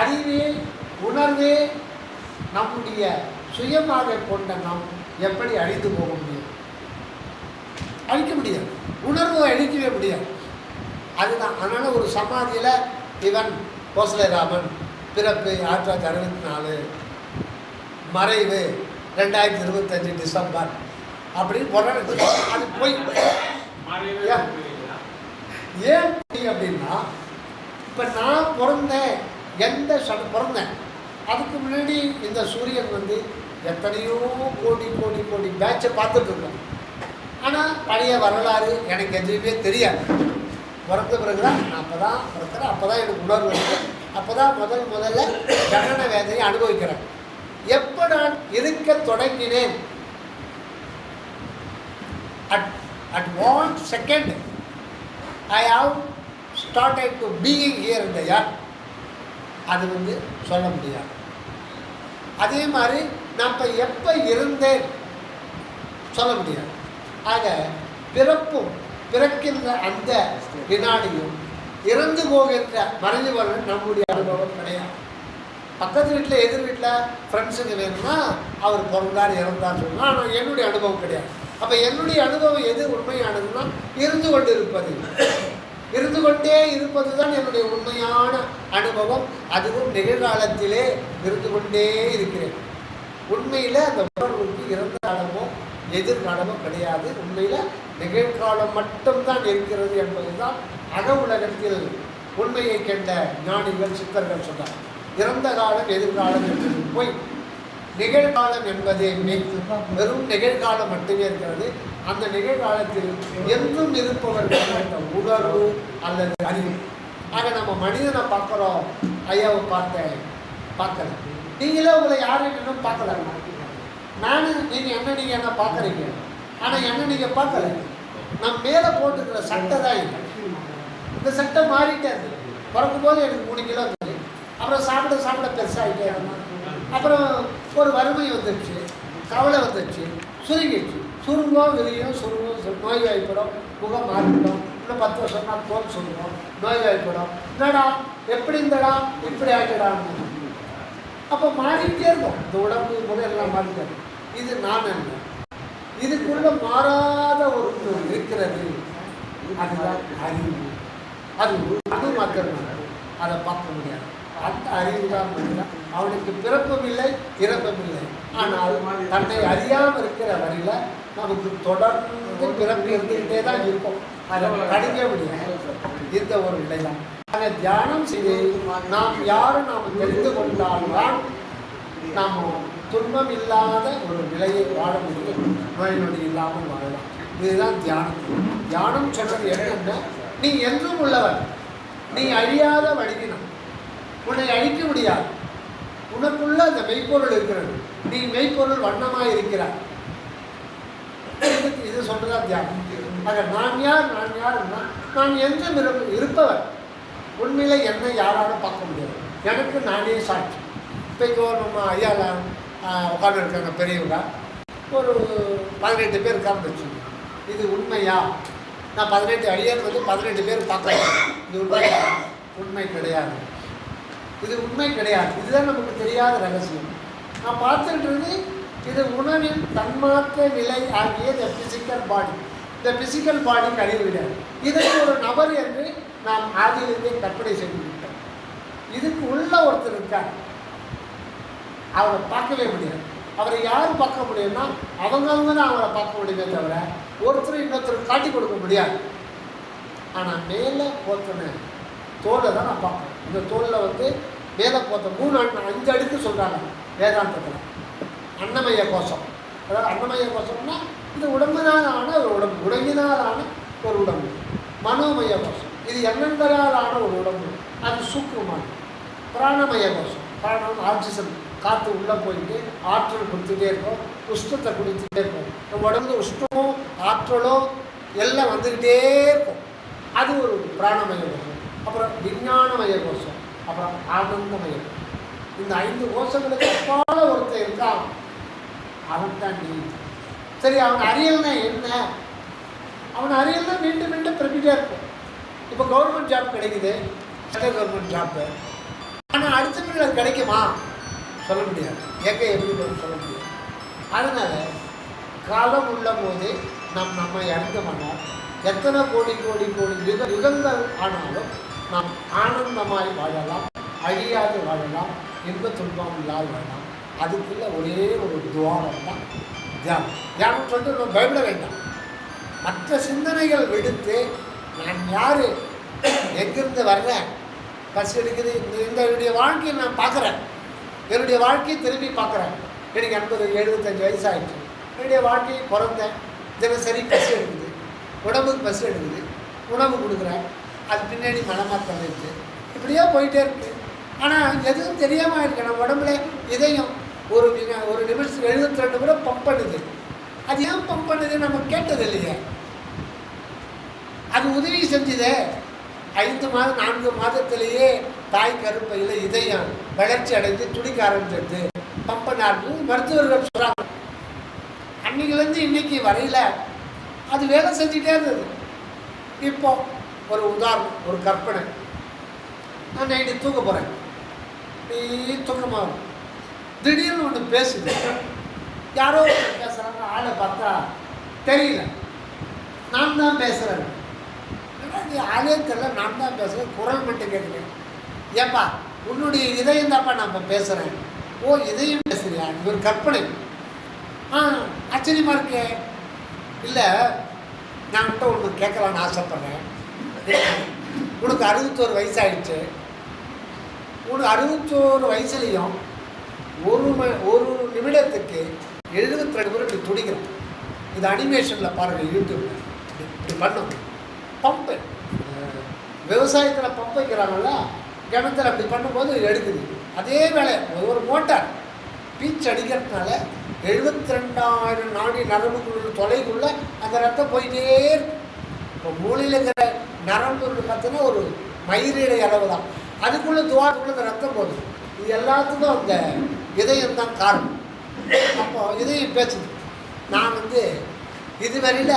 அறிவே உணர்வே நம்முடைய சுயமாக கொண்ட நாம் எப்படி அழிந்து போக முடியும்? அழிக்க முடியாது. உணர்வை அழிக்கவே முடியாது. அதுதான். அதனால் ஒரு சமாதியில் இவன் கோசலை ராமன் பிறப்பு 1964, மறைவு 2025 டிசம்பர் அப்படின்னு போடுறாங்க. அது போய் ஏன் அப்படின்னா, இப்போ நான் பிறந்தேன், பிறந்தேன் அதுக்கு முன்னாடி இந்த சூரியன் வந்து எத்தனையோ கோடி கோடி கோடி பேட்சை பார்த்துட்ருக்கோம். ஆனால் பழைய வரலாறு எனக்கு எதுவுமே தெரியாது. பிறந்த பிறகு தான் நான் அப்போ தான் பிறக்கிறேன். அப்போ தான் எனக்கு உணர்வு வருது. அப்போ தான் முதல்ல ஜனன வேதனையை அனுபவிக்கிறேன். எப்போ நான் இருக்க தொடங்கினேன், at one second I have started to being here in the earth. அது வந்து சொல்ல முடியாது. அதே மாதிரி நான் இப்போ எப்போ இருந்தேன் சொல்ல முடியாது. ஆக பிறக்கின்ற அந்த வினாடியும் இறந்து போகின்ற மறைஞ்சு வர நம்முடைய அனுபவம் கிடையாது. பக்கத்து வீட்டில் எதிர் வீட்டில் ஃப்ரெண்ட்ஸுங்க வேணும்னா அவர் பிறந்தார் இறந்தார் சொல்லலாம். ஆனால் என்னுடைய அனுபவம் கிடையாது. அப்போ என்னுடைய அனுபவம் எது உண்மையானதுன்னா, இருந்து கொண்டே இருப்பது தான் என்னுடைய உண்மையான அனுபவம். அதுவும் நிகழ்காலத்திலே இருந்து கொண்டே இருக்கிறேன். உண்மையில் அந்த உணர்வுக்கு இறந்த காலமோ எதிர்காலமோ கிடையாது. உண்மையில் நிகழ்காலம் மட்டும்தான் இருக்கிறது என்பதுதான் அக உலகத்தில் உண்மையை கண்ட ஞானிகள் சித்தர்கள் சொன்னார். இறந்த காலம் எதிர்காலம் என்பது போய் நிகழ்காலம் என்பதே வெறும் நிகழ்காலம் மட்டுமே இருக்கிறது. அந்த நிகழ்காலத்தில் என்றும் இருப்பவர்கள் அந்த உணர்வு அல்லது அறிவு. ஆக நம்ம மனிதனை பார்க்குறோம், ஐயாவை பார்க்கல. நீங்களே உங்களை யாரையும் இன்னும் பார்க்கல. நீங்கள் என்ன பார்க்குறீங்க, ஆனால் என்ன நீங்கள் பார்க்கல. நான் மேலே போட்டுக்கிற சட்டை தான் இல்லை. இந்த சட்டை மாறிட்டே இருந்தது. பிறக்கும்போது எனக்கு 3 கிலோ இருந்தது. அப்புறம் சாப்பிட பெருசாகிட்டே இருந்தேன். அப்புறம் ஒரு வறுமை வந்துடுச்சு, கவலை வந்துடுச்சு, சுருங்கிடுச்சு. சுருங்கும் விரியும் நோய் வாய்ப்படும், முகம் மாறிவிடும். இன்னும் 10 வருஷம்னா தோல் சொல்லுவோம், நோய் வாய்ப்படும். என்னடா எப்படி இருந்தடா இப்படி ஆகிடான்னு. அப்போ மாறிக்கிட்டே இருக்கும். இந்த உடம்பு முகம் எல்லாம் மாறிட்டே இருக்கும். இது நான் என்ன, இதுக்குள்ள மாறாத ஒரு இருக்கிறது. அதுதான் அறிவு. அது மக்கள் அதை பார்க்க முடியாது. அந்த அறிவு தான் அவனுக்கு பிறப்பும் இல்லை இறப்பும் இல்லை. ஆனால் தன்னை அறியாமல் இருக்கிற வரையில் நமக்கு தொடர்ந்து பிறப்பு இருந்துகிட்டே தான் இருக்கும். அதை கடிக்க முடியாது. இந்த ஒரு நிலை தான். அதை தியானம் செய்து நாம் யாரும் நாம் தெரிந்து கொண்டால்தான் நாம் துன்பம் இல்லாத ஒரு நிலையை வாழ முடியும். நோய் நொடி இல்லாமல் வாழலாம். இதுதான் தியானம். தியானம் சொல்றது என்னன்னா, நீ என்றும் உள்ளவன், நீ அழியாத வடிவினம், உன்னை அழிக்க முடியாது. உனக்குள்ள அந்த மெய்ப்பொருள் இருக்கிறது. நீ மெய்ப்பொருள் வண்ணமாக இருக்கிறாய். இது சொல்றதா தியானம். ஆக நான் யாருன்னா, நான் என்றும் இருப்பவர். உண்மையில என்னை யாராலும் பார்க்க முடியாது. எனக்கு நானே சாட்சி. இப்போ நம்ம ஐயால உட்காந்து இருக்காங்க பெரியவங்க, ஒரு 18 பேர் இருக்கான்னு வச்சுங்க. இது உண்மையா? நான் 18 அடியார் வந்து 18 பேர் பார்க்குறேன். இது உண்மையா? உண்மை கிடையாது. இது உண்மை கிடையாது. இதுதான் நமக்கு தெரியாத ரகசியம். நான் பார்த்துக்கிட்டு இது உணவின் தன்மாற்ற நிலை ஆகிய இந்த பிசிக்கல் பாடி. இந்த பிசிக்கல் பாடி கழிவுவிடாது. இதற்கு ஒரு நபர் என்று நாம் ஆதியிலிருந்தே கற்பனை செய்து விட்டோம். இதுக்கு உள்ள ஒருத்தர் இருக்கார், அவரை பார்க்கவே முடியாது. அவரை யாரும் பார்க்க முடியும்னா அவங்கவுங்க தான் அவரை பார்க்க முடியுமே தவிர ஒருத்தர் இன்னொருத்தர் காட்டி கொடுக்க முடியாது. ஆனால் மேலே போத்தன தோலை தான் நான் பார்ப்பேன். இந்த தோலில் மேலே போத்த 3-5 அடுக்கு சொல்கிறாங்க வேதாந்தத்தில். அன்னமய கோஷம், அதாவது அன்னமய கோஷம்னா இது உடம்பினால் ஆன ஒரு உடம்பு, உடம்பினால் ஆன ஒரு உடம்பு. மனோமய கோஷம் இது எண்ணங்களால் ஆன ஒரு உடம்பு, அது சூக்குமானது. பிராணமய கோஷம், பிராணம் ஆக்சிஜன் காற்று உள்ளே போயிட்டு ஆற்றல் கொடுத்துட்டே இருக்கும், உஷ்ணத்தை கொடுத்துட்டே இருக்கும். நம்ம உடம்புல உஷ்ணமும் ஆற்றலும் எல்லாம் வந்துக்கிட்டே இருக்கும். அது ஒரு பிராணமய கோஷம். அப்புறம் விஞ்ஞானமய கோஷம், அப்புறம் ஆனந்தமய கோஷம். இந்த 5 கோஷங்களுக்கு அப்பால ஒருத்தர் இருக்கான், அவன் தான் நீ. சரி, அவன் அறியல்னா என்ன? அவன் அறியல்னா மீண்டும் மீண்டும் பிரிப்பிட்டே இருக்கும். இப்போ கவர்மெண்ட் ஜாப் கிடைக்குது, சென்ட்ரல் கவர்மெண்ட் ஜாப்பு. ஆனால் அடுத்த பிறகு அது கிடைக்குமா? சொல்ல முடியாது. எப்படி சொல்ல முடியாது. அதனால் காலம் உள்ள போது நம்மை அறிந்தோம்னா எத்தனை கோடி கோடி கோடி யுகங்கள் ஆனாலும் நாம் ஆனந்தமாய் வாழலாம், அழியாது வாழலாம், இன்ப துன்பம் இல்லாது வாழலாம். அதுக்குள்ள ஒரே ஒரு துவாரம் தான் தியானம். தியானம் சொல்லிட்டு நம்ம பயப்பட வேண்டாம். மற்ற சிந்தனைகள் விடுத்து நான் யார், எங்கிருந்து வர்றேன், பஸ் எடுக்குது, என்னுடைய வாழ்க்கையை நான் பார்க்குறேன், என்னுடைய வாழ்க்கையை திரும்பி பார்க்குறேன். எனக்கு 80-75 வயசு ஆகிடுச்சு. என்னுடைய வாழ்க்கையை பிறந்தேன், தினசரி பஸ் எடுக்குது, உடம்புக்கு பஸ் எடுக்குது, உணவு கொடுக்குறேன், அது பின்னாடி மனமாற்றம் இருக்குது, இப்படியே போயிட்டே இருக்குது. ஆனால் எதுவும் தெரியாமல் இருக்கு. நம்ம உடம்புல இதயம் ஒரு நிமிஷத்துக்கு 72 கூட பம்ப் பண்ணுது. அது ஏன் பம்ப் பண்ணுது நம்ம கேட்டது இல்லையே. அது உதவி செஞ்சுதே. 5 மாதம் 4 மாதத்திலேயே தாய் கருப்பையில் இதயம் வளர்ச்சி அடைஞ்சு துடிக்க ஆரம்பிச்சிருது, பம்பை நாட்டு மருத்துவர்கள் சொல்கிறாங்க. அன்னைக்குலேருந்து இன்னைக்கு வரையில் அது வேலை செஞ்சுட்டே இருந்தது. இப்போ ஒரு உதாரணம், ஒரு கற்பனை. நான் நைட்டு தூக்க போகிறேன், நீ தூக்கமாக திடீர்னு ஒன்று பேசுது, யாரோ பேசுகிறாங்க, ஆளை பார்த்தா தெரியல, நான் தான் பேசுகிறேன். நீ ஆளே தெரியல, நான் தான் பேசுகிறேன், குரல் மட்டும் கேட்குறேன். ஏப்பா உன்னுடைய இதயம் தான்ப்பா நான் பேசுகிறேன். ஓ, இதயம் பேசுறியா? ஒரு கற்பனை. ஆச்சரியமாக இருக்கே. இல்லை, நான் கிட்ட ஒன்று கேட்கலான்னு ஆசைப்பட்றேன். உனக்கு 61 வயசாகிடுச்சு. உனக்கு 61 வயசுலேயும் ஒரு நிமிடத்துக்கு 72 முறை இப்படி துடிக்கிறோம். இது அனிமேஷனில் பாருங்கள், யூடியூப்பில் இப்படி பண்ணும். பம்பு விவசாயத்தில் பம்ப் வைக்கிறாங்கல்ல, கிணத்துல அப்படி பண்ணும்போது எடுக்குது. அதே வேலை ஒரு மோட்டார் பீச் அடிக்கிறதுனால 72,000 நாடி நரம்புக்குள்ள தொலைக்குள்ளே அந்த ரத்தம் போயிட்டே இருக்கும். இப்போ மூளையில் இருக்கிற நரம்பு பார்த்தீங்கன்னா ஒரு மயிரிடை அளவு தான், அதுக்குள்ளே துவாரத்துக்குள்ளே இந்த ரத்தம் போகுது. இது எல்லாத்துக்கும் அந்த இதயம் தான் காரணம். அப்போ இதயம் பேசுது. நான் இதுவரையில்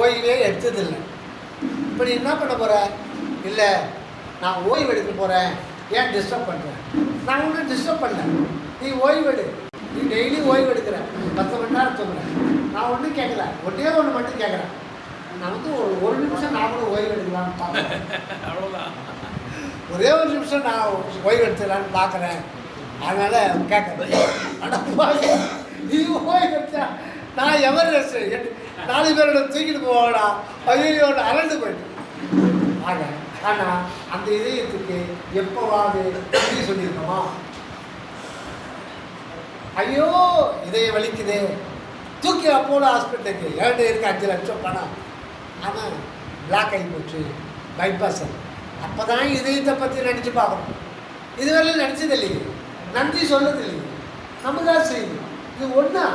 ஓய்வே எடுத்ததில்லை. இப்போ நீ என்ன பண்ண போகிற? இல்லை, நான் ஓய்வு எடுக்க போகிறேன், ஏன் டிஸ்டர்ப் பண்ணுறேன்? நான் ஒன்றும் டிஸ்டர்ப் பண்ணல, நீ ஓய்வு எடு. நீ டெய்லி ஓய்வு எடுக்கிற, 10 மணி நேரம் தூங்குறேன். நான் ஒன்றும் கேட்கல, ஒன்றே ஒன்று மட்டும் கேட்குறேன். நான் ஒரு நிமிஷம் நான் கூட ஓய்வு எடுக்கலான்னு பார்க்குறேன். அவ்வளோதான், ஒரே ஒரு நிமிஷம் நான் ஓய்வு எடுத்துக்கலான்னு பார்க்குறேன். அதனால் கேட்குறேன். நீ ஓய்வு எடுத்தா நான் எவரெஸ்ட் 4 பேரோட தூக்கிட்டு போவாடா, ஐயோ அறந்து போயிட்டு. ஆனால் அந்த இதயத்துக்கு எப்போவாது எப்படி சொல்லியிருக்கோமா? ஐயோ இதயம் வலிக்குது, தூக்கி அப்போலோ ஹாஸ்பிட்டலுக்கு ஏன்ட்டு இருக்கு 5 லட்சம் பணம். ஆனால் பிளாக் ஆகி போச்சு, பைபாஸ். அப்போ தான் இதயத்தை பற்றி நினச்சி பார்க்கணும். இதுவரையும் நினச்சது இல்லையே, நன்றி சொல்லது இல்லையே, நம்ம தான் செய்யுது. இது ஒன்றா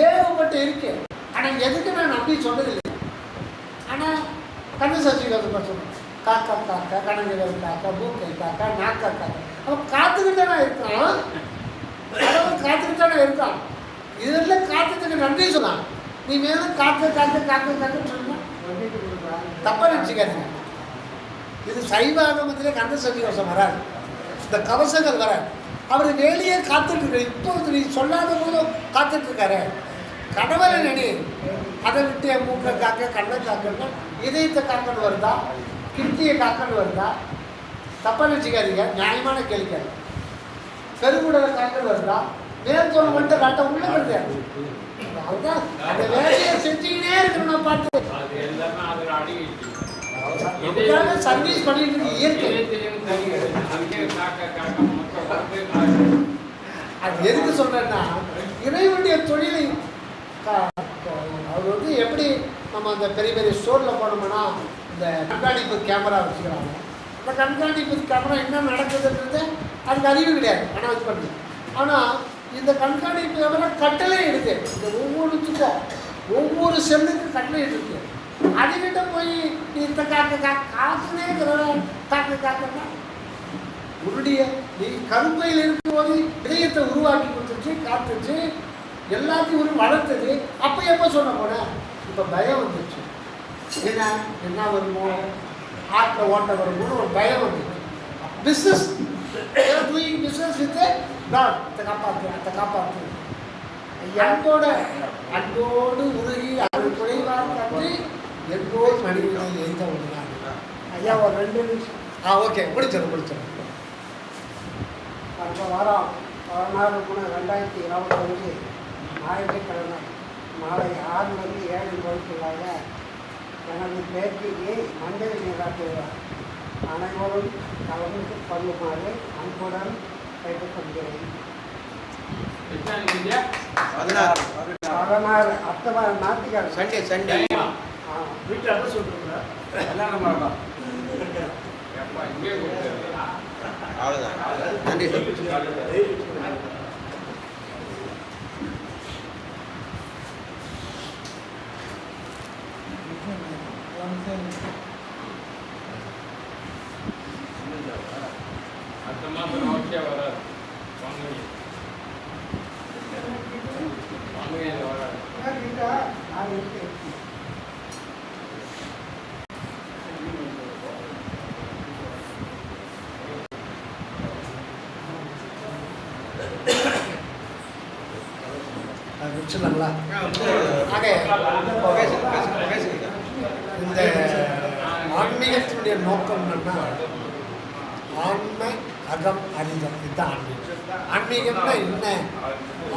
ஏகப்பட்டு இருக்கு. ஆனால் எதுக்கு நான் நம்பி சொன்னதில்லை. ஆனால் கண்ணு சசிகலை சொல்லணும், காக்கா காக்கா, கணங்கள் காக்கா, மூக்கை காக்கா, நாக்கா காக்கா. அவன் காத்துக்கிட்டு தானே இருக்கான், கடவுள் காத்துக்கிட்டு தானே இருக்கான். இதெல்லாம் காத்துக்கு நன்றி சொன்னான். நீ மேலும் காத்து காத்து காத்து காத்துன்னு சொன்னா தப்பாக நினச்சிக்காதீங்க. இது சைவ ஆகமத்திலே கந்த சஷ்டி கவசம் வராது, இந்த கவசங்கள் வராது. அவர் வேலையே காத்துட்ருக்காரு. இப்போ நீ சொல்லாத போதும் காத்துட்ருக்காரு. கடவுளை நினை, அதை விட்டு என் மூக்கை காக்க கண்ணை காக்கணும்னா இதயத்தை காக்கன்னு வருதா, கிருத்தியை காக்கன்னு வருதா? தப்பாக நினச்சிக்காதீங்க, நியாயமான கேள்வி. கருவுடலை காக்கன்னு வருதா? மேல் தோல் மட்டும் காட்ட உள்ள வருது. அதுதான் அந்த வேலையை செஞ்சுக்கிட்டே இருக்கணும். நான் பார்த்து சர்வீஸ் பண்ணிட்டு இருக்கு இயற்கை. அது எதுக்கு சொல்றேன்னா, இறைவனுடைய தொழிலை அவர் வந்து எப்படி நம்ம அந்த பெரிய பெரிய ஸ்டோரில் போனோம்னா இந்த கண்காணிப்பு கேமரா வச்சுக்கிறாங்க. அந்த கண்காணிப்பு கேமரா என்ன நடக்குதுன்றது அதுக்கு அறிவு கிடையாது, ஆனால் வச்சு பண்ணுது. ஆனால் இந்த கண்காணிப்பு கேமரா கட்டளை எடுத்து இந்த ஒவ்வொருத்துக்கும் ஒவ்வொரு செல்லுக்கும் கட்டளை எடுத்து அதுகிட்ட போய் இந்த காக்குனே காக்குன்னா உன்னுடைய நீ கருப்பையில் இருக்கும்போது இதயத்தை உருவாக்கி கொடுத்துச்சு, காத்துச்சு, எல்லாத்தையும் வளர்த்தது. அப்போ எப்போ சொன்ன போன இப்போ பயம் வந்துச்சு. என்ன வருமோ, ஆட்டில் ஓட்ட வருமோன்னு ஒரு பயம் வந்துச்சு. Business doing business with God, அதை காப்பாற்று அதை காப்பாற்று. அன்போடு உருகி அது குறைவாக கண்டு எப்போது மனிதனை எழுத விடுறாங்க. ஐயா ஒரு 2 நிமிஷம். ஓகே, முடிச்சிடும். அடுத்த வாரம் 16/3/2025 ஞாயிற்றுக்கிழமை மாலை 6 மணி 7 மணிக்குள்ளாக எனது பேட்டிக்கு மஞ்சள் நீராட்டுவார். அனைவரும் கலந்து கொள்ளுமாறு அன்புடன் கேட்டுக்கொள்கிறேன். 16 அக்டோபர் ஞாயிற்றுக்கிழமை சண்டே வீட்டில் அட்ரஸ் சொல்லிருக்கேன். அவ்வளோதான். நன்றி சார். அடுத்த மாதம் ஓகே வராது, பங்குனியில் வராது. முடிச்சுங்களா? இந்த ஆன்மீகத்தினுடைய நோக்கம் என்னன்னா, ஆன்மை அகம் அறிதல். இதுதான் ஆன்மீகம். ஆன்மீகம்னா என்ன?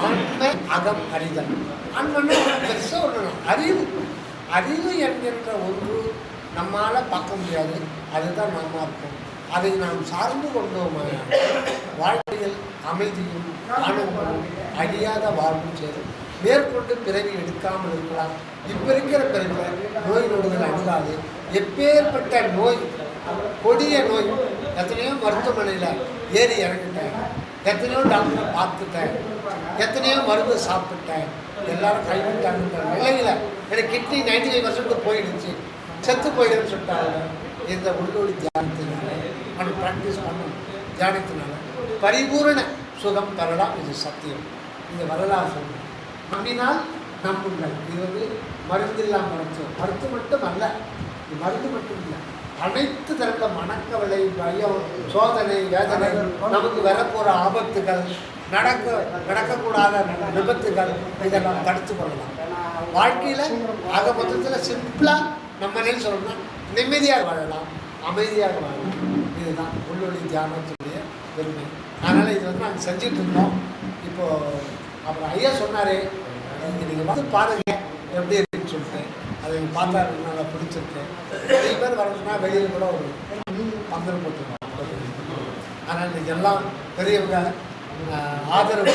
ஆன்மை அகம் அறிதல். ஆன்மைன்னா பெருசாக ஒன்று அறிவு. அறிவு என்கின்ற ஒன்று நம்மளால் பார்க்க முடியாது, அதுதான் நம்ம இருக்கும். அதை நாம் சார்ந்து கொண்டோமான வாழ்க்கையில் அமைதியும் ஆனந்தமும் அழியாத வாழ்வும் சேரும். மேற்கொண்டு பிறவி எடுக்காமல் இருக்கலாம். இப்போ இருக்கிற பிறவியில் நோய் நொடிகள் அணுகாது. எப்பேற்பட்ட நோய், கொடிய நோய், எத்தனையோ மருத்துவமனையில் ஏறி இறங்கிட்டேன், எத்தனையோ டாக்டரை பார்த்துட்டேன், எத்தனையோ மருந்து சாப்பிட்டேன், எல்லாரும் கைவிட்டாங்க. நிலையில் எனக்கு கிட்னி 95% போயிடுச்சு, செத்து போயிடுன்னு சொல்லிட்டாங்க. இந்த உள்ளொளி தியானத்தினால நம்ம ப்ராக்டிஸ் பண்ணணும். தியானத்தினால பரிபூரண சுகம் பெறலாம். இது சத்தியம். இது வரலாறு சொல்லணும். நம்பினால் நம்புங்கள். இது வந்து மருந்தில்லா மருத்துவம். மருத்துவம் மட்டும் அல்ல, இது மருந்து மட்டும் இல்லை. அனைத்து தரப்ப மனக்கவலை, பயம், சோதனை, வேதனை, நமக்கு வரப்போகிற ஆபத்துகள், நடக்கக்கூடாத விபத்துகள், இதெல்லாம் தடுத்து கொள்ளலாம். வாழ்க்கையில் ஆக மொத்தத்தில் சிம்பிளாக நம்ம என்ன சொல்லணும்னா, நிம்மதியாக வாழலாம், அமைதியாக வாழலாம். இதுதான் உள்ளொளி தியானத்துடைய பெருமை. அதனால் இது வந்து நாங்கள் செஞ்சுட்டு இருந்தோம். இப்போது அப்புறம் ஐயா சொன்னார், நீங்கள் வந்து பாருங்கள் எப்படி இருக்குன்னு சொல்லிட்டு. அதை பார்த்தா நல்லா பிடிச்சிருக்கு. நிறைய பேர் வரணும்னா வெளியில் கூட ஒரு பந்தல் போட்டுருக்கோம். ஆனால் நீங்கள் எல்லாம் பெரியவங்க ஆதரவு.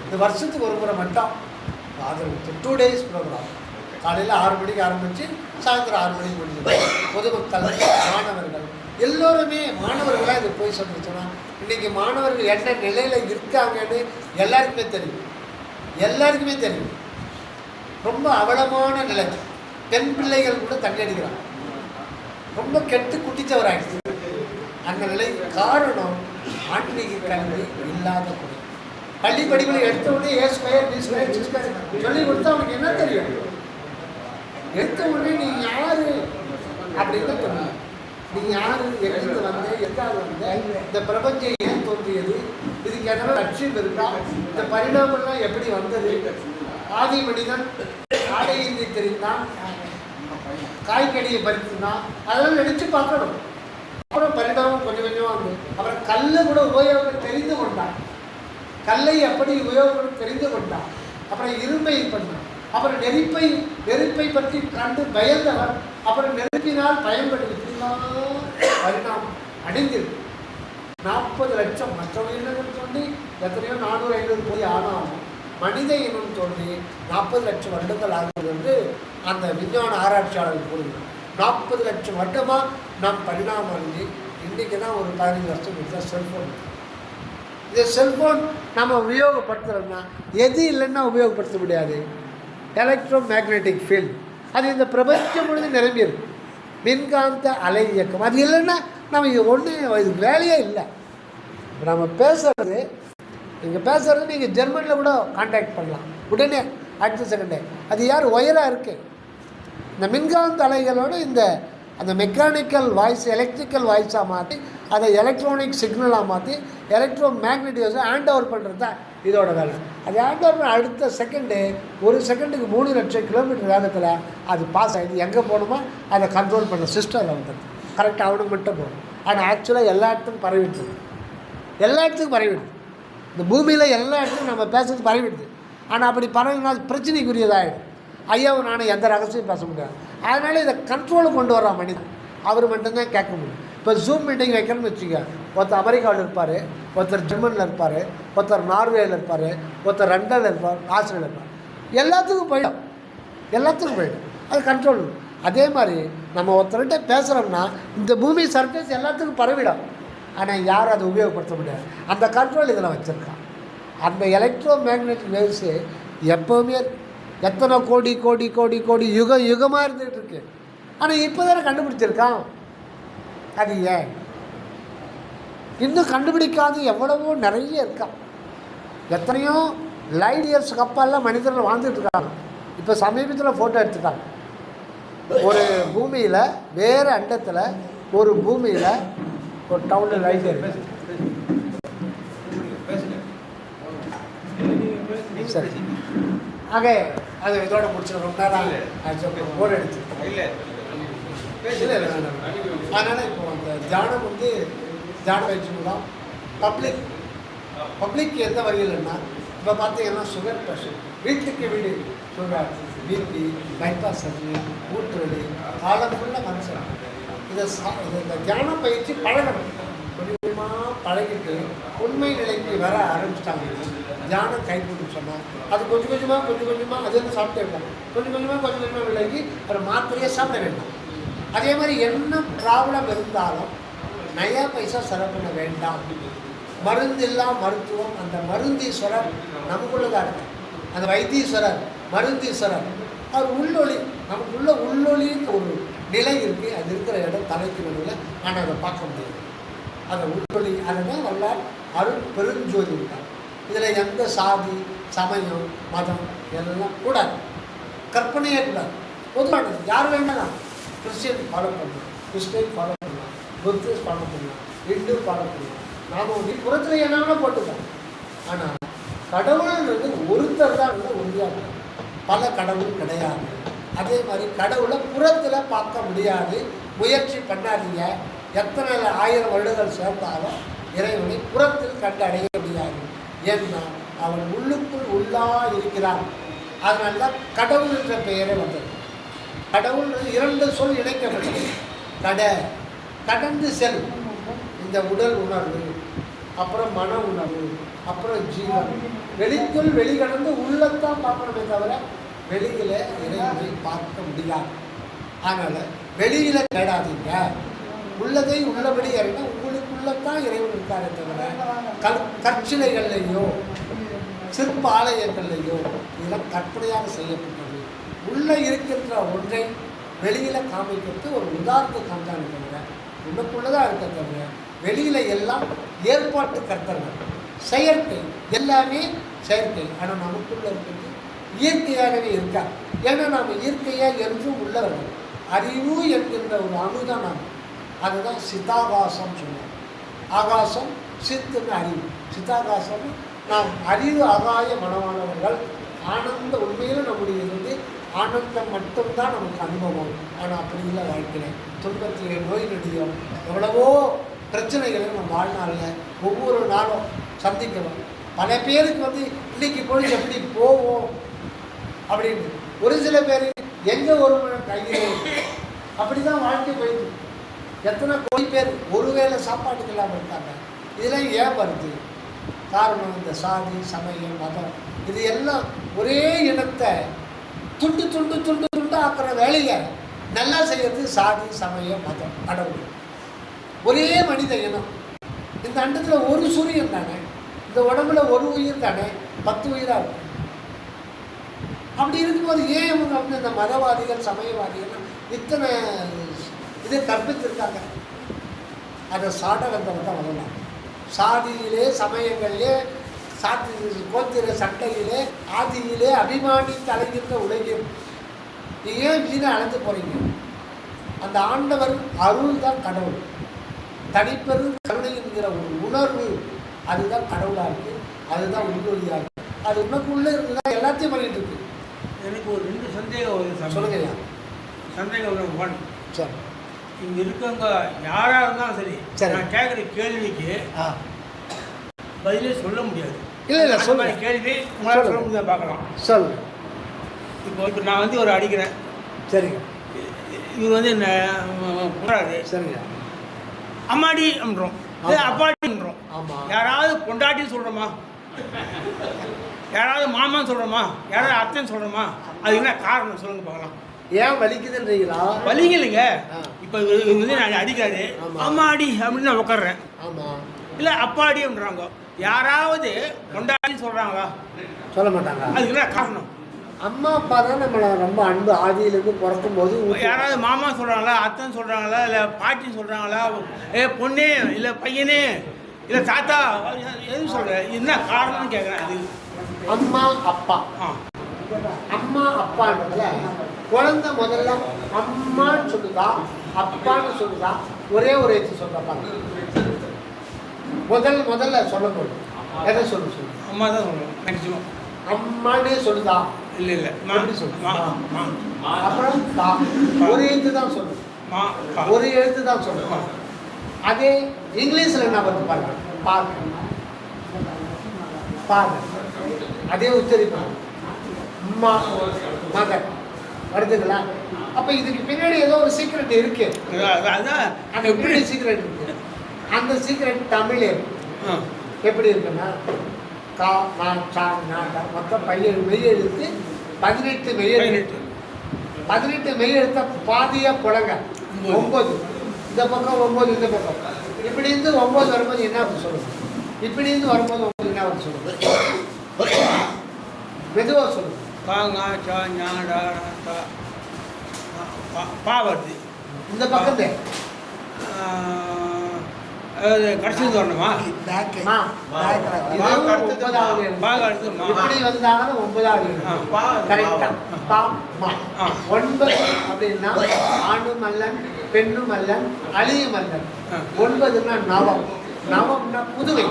இந்த வருஷத்துக்கு ஒரு முறை மட்டும் ஆதரவு. 2 days ப்ரோக்ராம். காலையில் 6 மணிக்கு ஆரம்பித்து சாயந்தரம் 6 மணிக்கு முடிஞ்சது. பொதுமக்கள், மாணவர்கள் எல்லோருமே மாணவர்களாக இது போய் சொல்லிச்சோன்னா, இன்றைக்கி மாணவர்கள் என்ன நிலையில் இருக்காங்கன்னு எல்லாருக்குமே தெரியும். ரொம்ப அவலமான நிலை. பெண் பிள்ளைகள் கூட தண்ணி அடிக்கிறாங்க. ரொம்ப கெட்டு குட்டிச்சவராகிடுச்சு. அந்த நிலை காரணம் ஆன்மீக கல்வி இல்லாத குறை. பள்ளி படிப்பில் எடுத்த உடனே A² B² C² சொல்லி கொடுத்தா அவனுக்கு என்ன தெரியும்? எடுத்த உடனே நீ யாரு அப்படின்னு தெரியும். நீ யாரு, எங்கிருந்து வந்த, எங்காவது வந்த, இந்த பிரபஞ்சம் ஏன் தோன்றியது, இதுக்கு எதனா லட்சியம் இருக்கா, இந்த பரிணாமம்லாம் எப்படி வந்தது, ஆதி மனிதன் ஆடையின்றி தெரிந்தான், காய்கனியை பறித்துதான், அதெல்லாம் நினைச்சு பார்க்கணும். அப்புறம் பரிணாமம் கொஞ்சம் கொஞ்சமாக வந்து அப்புறம் கல்லை கூட உபயோகம் தெரிந்து கொண்டான், கல்லை எப்படி உபயோகம் தெரிந்து கொண்டான். அப்புறம் இரும்பை பண்ணான், அப்புறம் நெருப்பை பற்றி கண்டு பயந்தவர், அப்புறம் நெருப்பினால் பயன்படுது. இப்படிலாம் பரிணாமம் அடைந்திருக்கு. 40 லட்சம் மற்ற உயிரினங்கள் தோன்றி எத்தனையோ 400-500 கோடி ஆனாலும் மனித இனம் தோன்றி 40 லட்சம் வருடங்கள் ஆகுது என்று அந்த விஞ்ஞான ஆராய்ச்சியாளர்கள் கூறுகிறார். 40 லட்சம் வருடமாக நம் பரிணாமம் அடைஞ்சு இன்றைக்கி தான் ஒரு 15 வருஷம் இருந்தால் செல்ஃபோன். இந்த செல்ஃபோன் நம்ம உபயோகப்படுத்துகிறோம்னா எது இல்லைன்னா உபயோகப்படுத்த முடியாது. எலக்ட்ரோ மேக்னெட்டிக் ஃபீல்டு அது இந்த பிரபஞ்சம் முழுது நிரம்பியிருக்கு. மின்காந்த அலை இயக்கம் அது இல்லைன்னா நம்ம இதுக்கு வேலையே இல்லை. இப்போ நம்ம பேசுகிறது, நீங்கள் பேசுகிறது நீங்கள் ஜெர்மனியில் கூட கான்டாக்ட் பண்ணலாம் உடனே அடுத்த செகண்டே. அது யார் ஒயராக இருக்குது. இந்த மின்காந்த அலைகளோடு அந்த மெக்கானிக்கல் வாய்ஸ் எலக்ட்ரிக்கல் வாய்ஸாக மாற்றி அதை எலக்ட்ரானிக் சிக்னலாக மாற்றி எலக்ட்ரோ மேக்னெட்டிக் ஹேண்ட் ஓவர் பண்ணுறது தான் இதோட வேலை. அது ஹேண்ட் ஓவர் பண்ண அடுத்த செகண்டு, ஒரு செகண்டுக்கு 3 லட்சம் கிலோமீட்டர் வேகத்தில் அது பாஸ் ஆகிடுது. எங்கே போகணுமோ அதை கண்ட்ரோல் பண்ண சிஸ்டம் வந்துடுது. கரெக்டாக அவனுக்கு மட்டும் போகணும். ஆனால் ஆக்சுவலாக எல்லா இடத்துக்கும் பரவிடுது, எல்லா இடத்துக்கும் பரவிடுது. இந்த பூமியில் எல்லா இடத்துக்கும் நம்ம பேசுறது பரவிடுது. ஆனால் அப்படி பரவினா பிரச்சனைக்குரியதாகிடும். ஐயாவும் நானும் எந்த ரகசியம் பேச முடியாது. அதனால் இதை கண்ட்ரோலுக்கு கொண்டு வர்றான் மனிதன். அவர் மட்டும்தான் கேட்க முடியும். இப்போ ஜூம் மீட்டிங் வைக்கணும்னு வச்சுக்க, ஒருத்தர் அமெரிக்காவில் இருப்பார், ஒருத்தர் ஜெர்மனியில் இருப்பார், ஒருத்தர் நார்வேயில் இருப்பார், ஒருத்தர் லண்டனில் இருப்பார், ஆஸ்திரேலியா இருப்பார். எல்லாத்துக்கும் போயிடும். அது கண்ட்ரோல். அதே மாதிரி நம்ம ஒருத்தர்கிட்ட பேசுகிறோம்னா இந்த பூமி சர்ஃபேஸ் எல்லாத்துக்கும் பரவிடும். ஆனால் யாரும் அதை உபயோகப்படுத்த முடியாது. அந்த கண்ட்ரோல் இதில் வச்சுருக்கான். அந்த எலக்ட்ரோ மேக்னெட்டிக் வேவ்ஸு எப்போவுமே எத்தனை கோடி கோடி கோடி கோடி யுகமாக இருந்துகிட்டு இருக்கு. ஆனால் இப்போ தானே கண்டுபிடிச்சிருக்கான். அது ஏன் இன்னும் கண்டுபிடிக்காது எவ்வளவோ நிறைய இருக்கான். எத்தனையோ லைட் இயர்ஸ் கப்பாலாம் மனிதர்கள் வாழ்ந்துட்டு இருக்காங்க. இப்போ சமீபத்தில் ஃபோட்டோ எடுத்துட்டாங்க. ஒரு பூமியில் வேறு அண்டத்தில் ஒரு பூமியில் ஒரு டவுனில் லைட் இருக்கு. சரி, ஆக அது இதோட முடிச்சு ரொம்ப நேரம் போர் அடிச்சு. அதனால் இப்போ அந்த தியானம் தியான பயிற்சி மூலம் பப்ளிக் எந்த வகையில்னா, இப்போ பார்த்தீங்கன்னா சுகர் ப்ரெஷர், வீட்டுக்கு வீடு சுகர், பிபி, பைபாஸ் சர்ஜரி, மூட்டுவலி, காலம் ஃபுல்லாக மனுஷன் இந்த தியான பயிற்சி பழகணும். கொஞ்சமாக பழகிட்டு உண்மை நிலைக்கு வர ஆரம்பிச்சிட்டாங்க. தியானம் கை கொடுன்னு சொன்னால் அது கொஞ்சம் கொஞ்சமாக அது வந்து சாப்பிட்டே இருக்காங்க. கொஞ்சம் கொஞ்சமாக விலகி ஒரு மாத்திரையே சாப்பிட வேண்டாம். அதே மாதிரி என்ன ப்ராப்ளம் இருந்தாலும் நயா பைசா செலவு பண்ண வேண்டாம். மருந்தில்லா மருத்துவம். அந்த மருந்தீஸ்வரர் நமக்குள்ளதாக இருக்கு. அந்த வைத்தீஸ்வரர், மருந்தீஸ்வரர், அவர் உள்ளொளி, நமக்குள்ள உள்ளொளின்னு ஒரு நிலை இருக்குது. அது இருக்கிற இடம் தலைக்கு நடுவில். ஆனால் அதை பார்க்க முடியாது. அந்த உள்ளொளி அதுதான் வல்லார் அருள் பெருஞ்சோதி இருக்கார். இதில் எந்த சாதி, சமயம், மதம் எல்லாம் கூடாது, கற்பனையே கூடாது. பொதுவானது யார் வேண்டாம். கிறிஸ்டியன் ஃபாலோ பண்ணலாம், கிறிஸ்டின் ஃபாலோ பண்ணலாம், புத்திஸ்ட் ஃபாலோ பண்ணலாம், இந்து ஃபாலோ பண்ணலாம். நாம் வந்து புறத்தில் என்னன்னா போட்டுக்கலாம். ஆனால் கடவுள்ன்றது ஒருத்தர் தான் உறுதியாக, பல கடவுள் கிடையாது. அதே மாதிரி கடவுளை புறத்தில் பார்க்க முடியாது. முயற்சி பண்ணாதீங்க. எத்தனை 1000 வருடங்கள் சேர்ந்தாலும் இறைவனை புறத்தில் கண்டு அடைய முடியாது. ஏன்னா அவன் உள்ளுக்குள் உள்ளாக இருக்கிறான். அதனால தான் கடவுள் என்ற பெயரே வந்தது. கடவுள் 2 சொல் இணைக்கப்பட்டது. கடந்து செல். இந்த உடல் உணர்வு, அப்புறம் மன உணர்வு, அப்புறம் ஜீவன். வெளிக்குள் வெளிக்கடந்து உள்ளத்தான் பார்க்கணுமே தவிர வெளியில் இறைவனை பார்க்க முடியாது. அதனால் வெளியில் தேடாதீங்க. உள்ளதை உள்ளபடி இறைவனை உங்களுக்குள்ளத்தான் இறைவன் இருக்காரே தவிர கற்சிலைகள்லையோ சிற்ப ஆலயங்கள்லையோ இதெல்லாம் கற்பனையாக செய்யப்பட்டது. உள்ளே இருக்கின்ற ஒன்றை வெளியில் காமிக்கிறது ஒரு உதாரணத்தை காமிச்சாங்க தவிர உள்ளுக்குள்ளதான் இருக்க தவிர வெளியில் எல்லாம் ஏற்பாட்டு கர்த்தர்கள், செயற்கை, எல்லாமே செயற்கை. ஆனால் நமக்குள்ள இருக்கிறது இயற்கையாகவே இருக்காது. ஏன்னா நாம் இயற்கையாக என்றும் உள்ளவர்கள். அறிவு என்கின்ற ஒரு அணுதான் நாம். அதுதான் சித்தாகாசம் சொல்லுவோம். ஆகாசம் சித்துன்னு அறிவு, சித்தாகாசம் நாம் அறிவு ஆகாய மனமானவர்கள். ஆனந்த உண்மையில் நம்முடைய வந்து ஆனந்தம் மட்டும்தான் நமக்கு அனுபவம். ஆனால் அப்படி இல்லை வாழ்க்கையில் துன்பத்திலே நோய் நொடியும் எவ்வளவோ பிரச்சனைகளை நம்ம வாழ்நாளில் ஒவ்வொரு நாளும் சந்திக்கிறோம். பல பேருக்கு வந்து இன்னைக்கு பொழுது எப்படி போவோம் அப்படின்னு, ஒரு சில பேர் எங்கே ஒரு கையில் அப்படி தான் வாழ்க்கை போயிடுது. எத்தனை கோடி பேர் ஒருவேளை சாப்பாட்டுக்கு இல்லாமல் இருக்காங்க. இதெல்லாம் ஏன் வருது? காரணம் இந்த சாதி சமயம் மதம் இது எல்லாம் ஒரே இனத்தை துண்டு துண்டு துண்டு துண்டு ஆக்கிற வேலையை நல்லா செய்யறது சாதி சமயம் மதம் கடவுள். ஒரே மனித இனம். இந்த அண்டத்தில் ஒரு சூரியன் தானே, இந்த உடம்புல ஒரு உயிர் தானே, 10 உயிராக இருக்கும். அப்படி இருக்கும்போது ஏன் இவங்க வந்து இந்த மதவாதிகள் சமயவாதிகள் இத்தனை இதை கற்பித்திருக்காங்க? அதை சாடகத்தில் தான் வரலாம். சாதியிலே சமயங்களிலே சாதி கோத்திர சண்டையிலே ஆதியிலே அபிமானித்து அலைகின்ற உலகில் ஏன் வீணை அழைத்து போகிறீங்க? அந்த ஆண்டவர் அருள் தான் கடவுள். தனிப்பெரு கருணை என்கிற ஒரு உணர்வு அதுதான் கடவுளாக இருக்குது, அதுதான் உள்வொழியாக இருக்குது. அது உனக்குள்ளே இருக்குதான் எல்லாத்தையும் பண்ணிட்டு இருக்கு. எனக்கு ஒரு 2 சந்தேகம் வருது. சொல்லுங்க. சந்தேகம் 1. சரி, இங்கே இருக்கவங்க யாராக இருந்தாலும் சரி, சரி, நான் கேட்குற கேள்விக்கு பதிலே சொல்ல முடியாது. இல்லை சொல்ல கேள்வி உங்களால் சொல்ல முடியாது பார்க்கலாம். சொல்லு. இப்போ நான் வந்து ஒரு அடிக்கிறேன். சரிங்க. இவர் வந்து என்ன போகிறாரு. சரிங்க. அம்மாடி அப்படின்றோம், அப்பாடின்றோம். ஆமாம். யாராவது பொண்டாட்டின்னு சொல்கிறோமா? யாராவது மாமான்னு சொல்கிறோமா? யாராவது அத்தைன்னு சொல்கிறோமா? அது என்ன காரணம் சொல்லுங்க பார்க்கலாம். ஏன் வலிக்குதுன்றீங்களா? வலிங்க இல்லைங்க. இப்போ இவர் வந்து நான் அடிக்காது அம்மாடி அப்படின்னு நான் உட்காடுறேன். ஆமாம். இல்லை அப்பாடி அப்படின்றாங்க. யாராவது கொண்டாடி சொல்கிறாங்களா? சொல்ல மாட்டாங்க. அதுக்கு என்ன காரணம்? அம்மா அப்பா தான் நம்மளை ரொம்ப அன்பு ஆதியிலேருந்து பிறக்கும் போது. யாராவது மாமா சொல்கிறாங்களா, அத்தன் சொல்கிறாங்களா, இல்லை பாட்டின்னு சொல்கிறாங்களா, பொண்ணே இல்லை பையனே இல்லை தாத்தா எதுவும் சொல்கிறேன். என்ன காரணம்னு கேட்குறேன். அது அம்மா அப்பா. அம்மா அப்பான்றதுல குழந்தை முதல்ல அம்மான்னு சொல்லுதா அப்பான்னு சொல்லுதா? ஒரே ஒரு எழுத்து சொல்றப்பா. முதல்ல சொல்லணும். எதை சொல்லு? அம்மா தான் சொல்லணும் மேக்சிமம். அம்மானே சொல்லுதா? இல்லை எப்படி சொல்லு? அப்புறம் ஒரு எழுத்து தான் சொல்லு. ஒரு எழுத்து தான் சொல்லு. அதே இங்கிலீஷ்ல என்ன வருது பாருங்க. பாருங்க அதே உச்சரிப்பாங்க. அம்மா மகன் வருதுங்களா? அப்ப இதுக்கு பின்னாடி ஏதோ ஒரு சீக்ரெட் இருக்கு. அது எப்படி சீக்ரெட் இருக்கு? அந்த சீக்ரெட் தமிழ் எப்படி இருக்குன்னா கா நா சா நா மொத்தம் மெய் எழுத்து 18 மெய் எழுத்து. 18 மெய் எழுத்த பாதியா புலங்க 9. இந்த பக்கம் 9, இந்த பக்கம் இப்படி இருந்து 9 வரும்போது என்ன சொல்லுங்க? இப்படி இருந்து வரும்போது 9 என்ன சொல்லுங்க? மெதுவாக சொல்லுங்க. பாவர்த்தி இந்த பக்கத்து கடைசி வரணுமா? இப்படி வந்தாங்கன்னா 9வது கரெக்டா. 9 அப்படின்னா ஆணு மல்லன் பெண்ணு மல்லன் அழிய மல்லன். 9ன்னா நவம். நவம்னா புதுமை.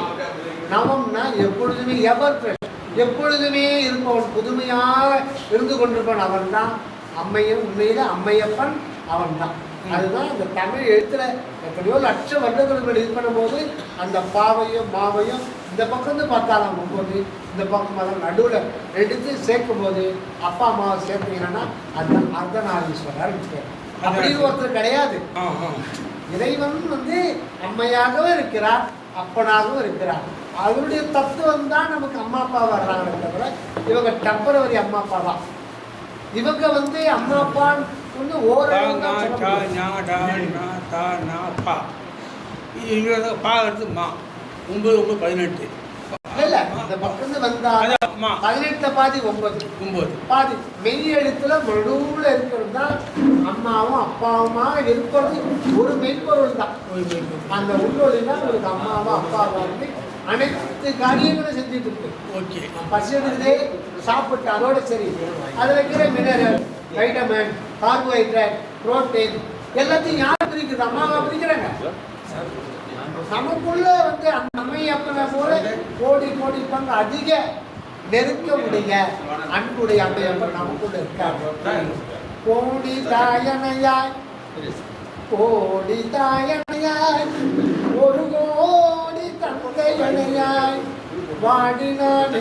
நவம்னா எப்பொழுதுமே எவர் ஃப்ரெஷ், எப்பொழுதுமே இருப்பவன், புதுமையாக இருந்து கொண்டிருப்பவன் அவன் தான் அம்மையும். உண்மையில அம்மையப்பன் அவன் தான். அதுதான் அந்த தமிழ் எழுத்துல எத்தனையோ லட்சம் வருடங்களுக்கு இது பண்ணும்போது அந்த பாவையும் மாவையும் இந்த பக்கம் பார்த்தாலும் 9, இந்த பக்கம் பார்த்தாலும் நடுவில் எடுத்து சேர்க்கும் போது அப்பா அம்மாவை சேர்த்தீங்கன்னா அந்த அர்த்தநாரீஸ்வரர் அப்படின்னு ஒருத்தர் கிடையாது. இறைவன் வந்து அம்மையாகவும் இருக்கிறார், அப்பனாகவும் இருக்கிறார். அவருடைய தத்துவம் தான் நமக்கு அம்மா அப்பா வர்றாங்களே தவிர இவங்க டெம்பரவரி அம்மா அப்பா தான். இவங்க வந்து அம்மா அப்பான்னு ஒன்று ஓரளவு பா எடுத்து மா 9 9 18 இல்லை இந்த பக்கம் வந்தா 18 பாதி 9 பாதி மெய் எழுத்துல நடுவுல இருக்கிறது தான் அம்மாவும் அப்பாவுமா இருக்கிறது. ஒரு மெய்ப்பொருள் தான். அந்த உள்ளொலினா உங்களுக்கு அம்மாவும் அப்பாவும் வந்து அனைத்து காரியங்களும் செஞ்சுட்டு இருக்கு. ஓகே, பசி எடுக்குதே சாப்பிட்டு அதோட சரி அதில் இருக்கிற மினரல் வைட்டமின் கார்போஹைட்ரேட் புரோட்டீன் எல்லாத்தையும் யாருக்கு பிரிக்குது, அம்மாவை பிரிக்கிறாங்க. நமக்குள்ள வந்து அந்த அம்மை அப்பனை போல கோடி கோடி பங்கு அதிக நெருக்க உடைய அன்புடைய அம்மையப்பன் நமக்குள்ள இருக்காங்க. கோடி தாயனையாய் கோடி தாயனையாய் ஒரு கோடி தந்தையனையாய் வாடினான்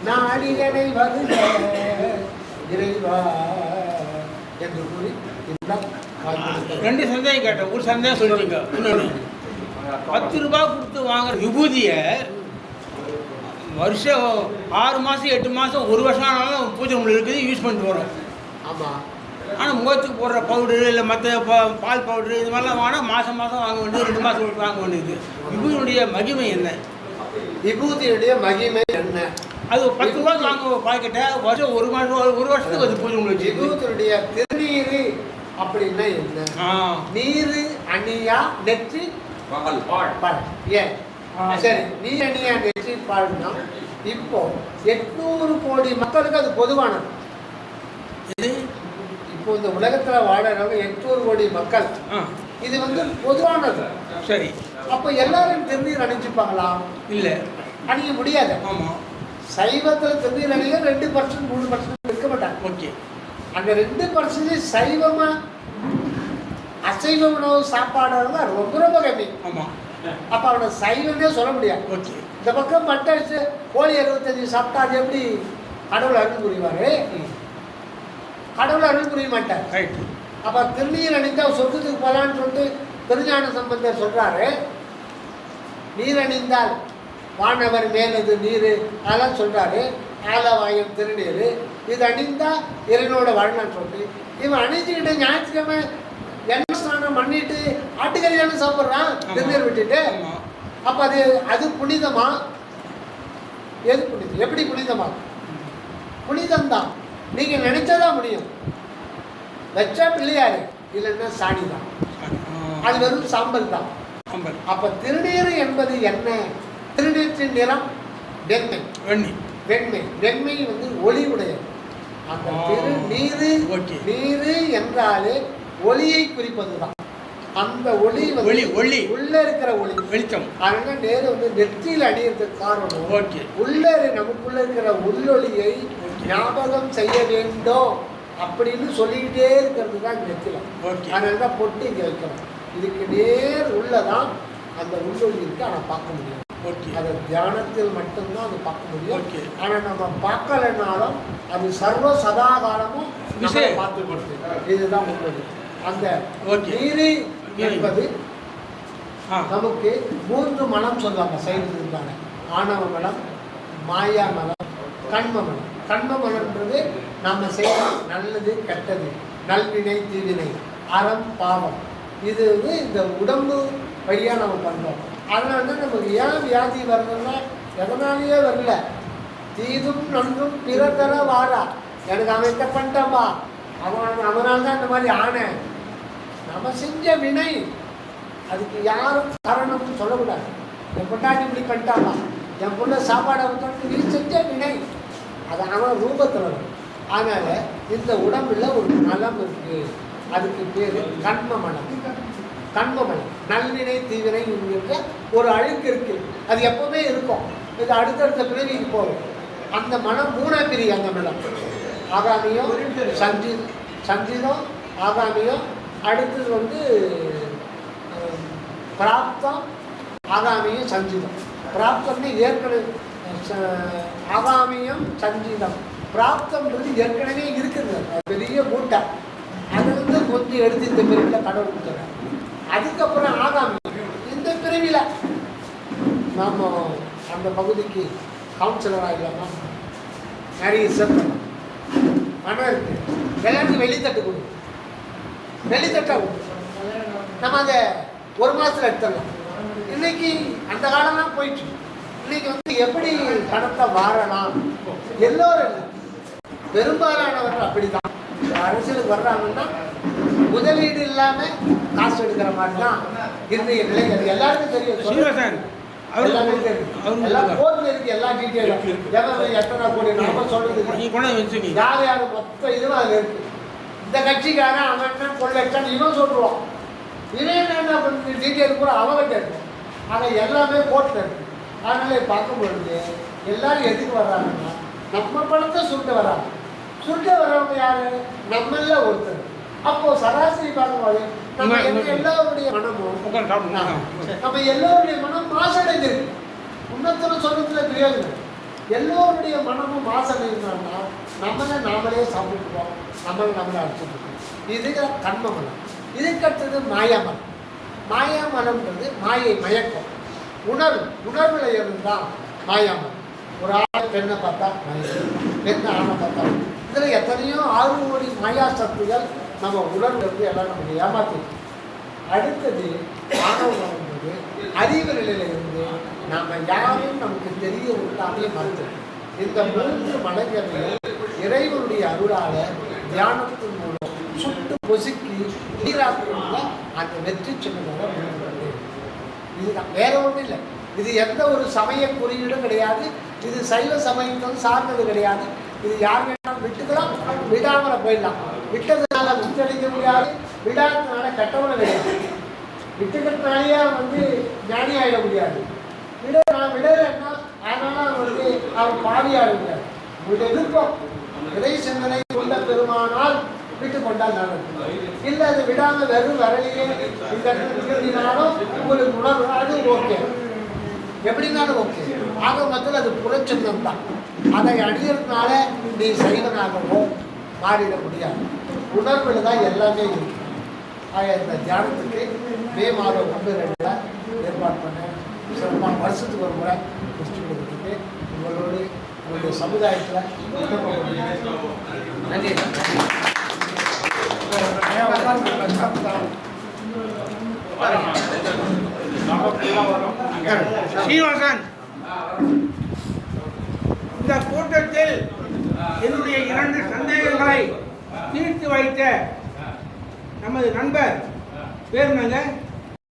நாடிகனை வருக இறைவா என்று கூறி ரெண்டு சந்தேகம் கேட்டேன். ஒரு சந்தேகம் சொல்லிட்டீங்க. இன்னொன்று 10 ரூபாய் கொடுத்து வாங்குற விபூதியை வருஷம் 6 மாதம் 8 மாதம் 1 வருஷம் ஆனாலும் பூஜை ரூமில் இருக்குது, யூஸ் பண்ணிட்டு வரோம். ஆமாம். ஆனால் முகத்துக்கு போடுற பவுடரு இல்லை மற்ற பால் பவுடரு இது மாதிரிலாம் வாங்கினா மாதம் மாதம் வாங்க வேண்டியது, 2 மாதம் விட்டு வாங்க வேண்டியது. விபூதியுடைய மகிமை என்ன? விபூதியுடைய மகிமை என்ன? அது 10 ரூபாய்க்கு வாங்க பாக்கெட்டை வருஷம் 1 மாதம் 1 வருஷத்துக்கு அது பூஜை ரூமில் வச்சு. விபூதியுடைய திருநீர் அப்படின்னா என்ன? நீரு அணியா நெற்றி பால். ஏன் சரி, நீ அணியா நெற்றி பால்னா இப்போ 800 கோடி மக்களுக்கு அது பொதுவானது. இப்போ இந்த உலகத்துல வாழறவங்க 800 கோடி மக்கள், இது வந்து பொதுவானது. சரி, அப்போ எல்லாரும் திருநீர் அணிஞ்சுப்பாங்களா? இல்லை, அணிய முடியாது. ஆமாம். சைவத்தில் திருநீர் அணிக 2% 3% இருக்க மாட்டாங்க. ஓகே. அந்த 2% சைவமா அசைவ உணவு சாப்பாடு ரொம்ப ரொம்ப கம்மி. ஆமாம். அப்போ அவனை சைவமே சொல்ல முடியாது. ஓகே. இந்த பக்கம் மட்டன் கோழி 65 சாப்பிட்டா அது எப்படி கடவுள் அருள் புரிவாரு? கடவுள் அருள் புரிய மாட்டார். ரைட்டு. அப்போ திருநீர் அணிந்தால் சொர்க்கத்துக்கு போகலான்னு சொல்லிட்டு திருஞான சம்பந்தர் சொல்கிறாரு. நீர் அணிந்தால் வானவர் மேலது நீர் அதெல்லாம் சொல்கிறாரு. ஆலவாயம் திருநீர் இது அணிந்தால் இறைவனோட வாழ்நாள் சொல்லி இவன் அணிஞ்சுக்கிட்டு ஞாயிற்றுக்கிழமை எண்ணெய் ஸ்நானம் பண்ணிட்டு ஆட்டுக்கறியான சாப்பிட்றான் திருநீர் விட்டுட்டு. அப்போ அது புனிதமா? எது புனிதம்? எப்படி புனிதமா? புனிதம்தான். நீங்கள் நினைச்சதான் முடியும். வச்சா பிள்ளையாரு, இல்லைன்னா சாணி தான், அது வெறும் சாம்பல் தான். அப்போ திருநீர் என்பது என்ன? திருநீற்றின் நிறம் வெண்மை. வெண்மை வெண்மை வந்து ஒளி உடையது. அந்த திருநீர் நீரு என்றாலே ஒளியை குறிப்பதுதான். அந்த ஒளி வந்து உள்ள இருக்கிற ஒளி வெளிச்சம். அதனால நேரு வந்து நெற்றியில் அணியறதுக்கு காரணம் உள்ளே நமக்குள்ள இருக்கிற உள்ளொளியை ஞாபகம் செய்ய வேண்டும் அப்படின்னு சொல்லிக்கிட்டே இருக்கிறது தான் நெற்றில. அதனால தான் பொட்டு இங்கே வைக்கிறோம். இதுக்கு நேர் உள்ளதான் அந்த உள்ளொளி இருக்கு. ஆனால் பார்க்க முடியும். அதை தியானத்தில் மட்டும்தான் அது பார்க்க முடியும். ஆனால் நம்ம பார்க்கலனாலும் அது சர்வ சதாகாலமும் பார்த்து கொடுத்து இதுதான் உள்ளது. அந்த நீரு என்பது நமக்கு 3 மனம் சொல்லுவாங்க சைவத்திற்கான. ஆணவ மனம், மாயா மனம், கண்ம மனம். கண்ம மனம்ன்றது நம்ம செய்யணும் நல்லது கெட்டது, நல்வினை தீவினை, அறம் பாவம். இது வந்து இந்த உடம்பு வழியாக நம்ம பண்ணுறோம். அதனால தான் நமக்கு ஏன் வியாதி வரணும்னா எதனாலேயே வரல. தீதும் நன்றும் பிற தர வாரா. எனக்கு அவன் இதை பண்ணிட்டான்பா, அவனால் தான் இந்த மாதிரி ஆனேன். நம்ம செஞ்ச வினை அதுக்கு யாரும் காரணம்னு சொல்லக்கூடாது. என் பொண்டாட்டி இப்படி பண்ணிட்டாப்பா, என் பொண்ணை சாப்பாடை விட்டு நீ செஞ்ச வினை அது அவன் ரூபத்தில் வரும். அதனால் இந்த உடம்புல ஒரு நலம் இருக்குது. அதுக்கு பேர் கண்ம மனம். கண்ம மனம் நல்வினை தீவினை இருக்கிற ஒரு அழுக்கு இருக்குது. அது எப்போவுமே இருக்கும். இது அடுத்தடுத்த பிரிவிக்கு போகும். அந்த மனம் 3 பிரிவு. அந்த மனம் ஆகாமியம் சஞ்சீதம் ஆகாமியம். அடுத்தது வந்து பிராப்தம் ஆகாமியம் சஞ்சீதம். பிராப்தம்னு ஏற்கனவே ஆகாமியம் சஞ்சீதம். பிராப்தம்ன்றது ஏற்கனவே இருக்குது. பெரிய மூட்டை. அது வந்து கொஞ்சம் எடுத்து இந்த பிரிவில் கடவுள் கொடுத்துறாங்க. அதுக்கப்புறம் ஆகாமியம் இந்த பிரிவில் நாம் அந்த பகுதிக்கு கவுன்சிலராக இல்லாமல் நிறைய சேர்க்கணும். மனம் இருக்கு. எல்லாருக்கும் வெளித்தட்டு கொடு. வெளித்தட்டாக கொடு. நம்ம அதை 1 மாதத்தில் எடுத்துடலாம். இன்னைக்கு அந்த காலம்லாம் போயிடுச்சு. இன்னைக்கு வந்து எப்படி பணத்தை வாரலாம் எல்லோரும் இல்லை, பெரும்பாலானவர்கள் அப்படிதான். அரசியலுக்கு வர்றாங்கன்னா முதலீடு இல்லாமல் காசு எடுக்கிற மாதிரி தான் இன்றைய நிலை. எல்லாருக்கும் தெரியும். எல்லாம் போர்ல இருக்கு. எல்லா டீட்டெயிலும் எத்தனை கோடி நம்ம சொல்றது யார் யார் மொத்த இதுவும் அதில் இருக்கு. இந்த கட்சிக்காரன் அவன் என்ன கொள்ளைச்சான் இவன் சொல்லுவான், இவன் என்ன டீட்டெயில் கூட அவங்கிட்ட இருக்கும். ஆனால் எல்லாமே கோர்ட்டில் இருக்கு. அதனால பார்க்கும் பொழுது எல்லாரும் எதுக்கு வர்றாங்கன்னா நம்ம பணத்தை சுருட்ட வர்றாங்க. சுருட்ட வர்றவங்க யாரு? நம்மள ஒருத்தர். அப்போ சராசரி பார்க்கும்போது நம்ம எல்லாருடைய மனமும் நம்ம எல்லோருடைய மனம் மாசடைஞ்சிருக்கு. உன்னத்தனம் சொல்றதுல பிரயோஜனம். எல்லோருடைய மனமும் மாசடைந்தாங்கன்னா நாமளே சாப்பிட்டுருக்கோம், நம்மளை அடிச்சுருக்கோம். இதுக்கு கண்ம மனம். இதுக்கடுத்தது மாயாமலம். மாயாமலம்ன்றது மாயை, மயக்கம், உணர்வுல இருந்தால் மாயாமலம். ஒரு ஆள் பெண்ணை பார்த்தா மயக்கம், பெண்ணை ஆணை பார்த்தா. இதில் எத்தனையோ 6 கோடி மாயா சக்திகள் நம்ம உணர்வு இருந்து எல்லாம் நமக்கு ஏமாற்றிடும். அடுத்தது ஆணவம் என்பது அறிவு நிலையில இருந்து நாம் யாரையும் நமக்கு தெரிய விட்டாலே மறுத்தது. இந்த 3 மலைகளையும் இறைவனுடைய அருளால தியானத்தின் மூலம் சுட்டு பொசுக்கி நீராக்குள்ள அந்த வெற்றி சின்னதாக இதுதான், வேற ஒன்றும் இல்லை. இது எந்த ஒரு சமய குறியீடும் கிடையாது. இது சைவ சமயத்தும் சார்ந்தது கிடையாது. இது யார் வேணாலும் விட்டுக்கலாம், விடாமல போயிடலாம். விட்டதுனால முன்னெடுக்க முடியாது, விடாததுனால கட்டவன கிடையாது. விட்டுக்கிறதுனாலேயே ஞானி ஆகிட முடியாது. விடலைன்னா அதனால அவன் பாவியாக முடியாது. உங்களுடைய விருப்பம் இறை சிந்தனை கொண்ட பெருமானால் விட்டு கொண்டால் நல்லது. இல்லை அது விடாமல் வெறும் வரலையே இந்த இடத்துனாலும் உங்களுக்கு உணர்வு அது ஓகே, எப்படினாலும் ஓகே. ஆக மொத்தத்தில் அது புறச்சந்தம் தான். அதை அணியறதுனால நீ சைவனாகவோ மாறிட முடியாது. உணர்வில் தான் எல்லாமே இருக்கு. ஆக இந்த தியானத்துக்கு மே மாதம் 1-2 ஏற்பாடு பண்ணேன். சிறப்பாக வருஷத்துக்கு ஒரு முறை முடிச்சு கொடுத்துட்டு உங்களோடு உங்களுடைய சமுதாயத்தில் நன்றி. சீனிவாசன், இந்த கூட்டத்தில் என்னுடைய 2 சந்தேகங்களை தீர்த்து வைத்த நமது நண்பர் பேர் என்னங்க?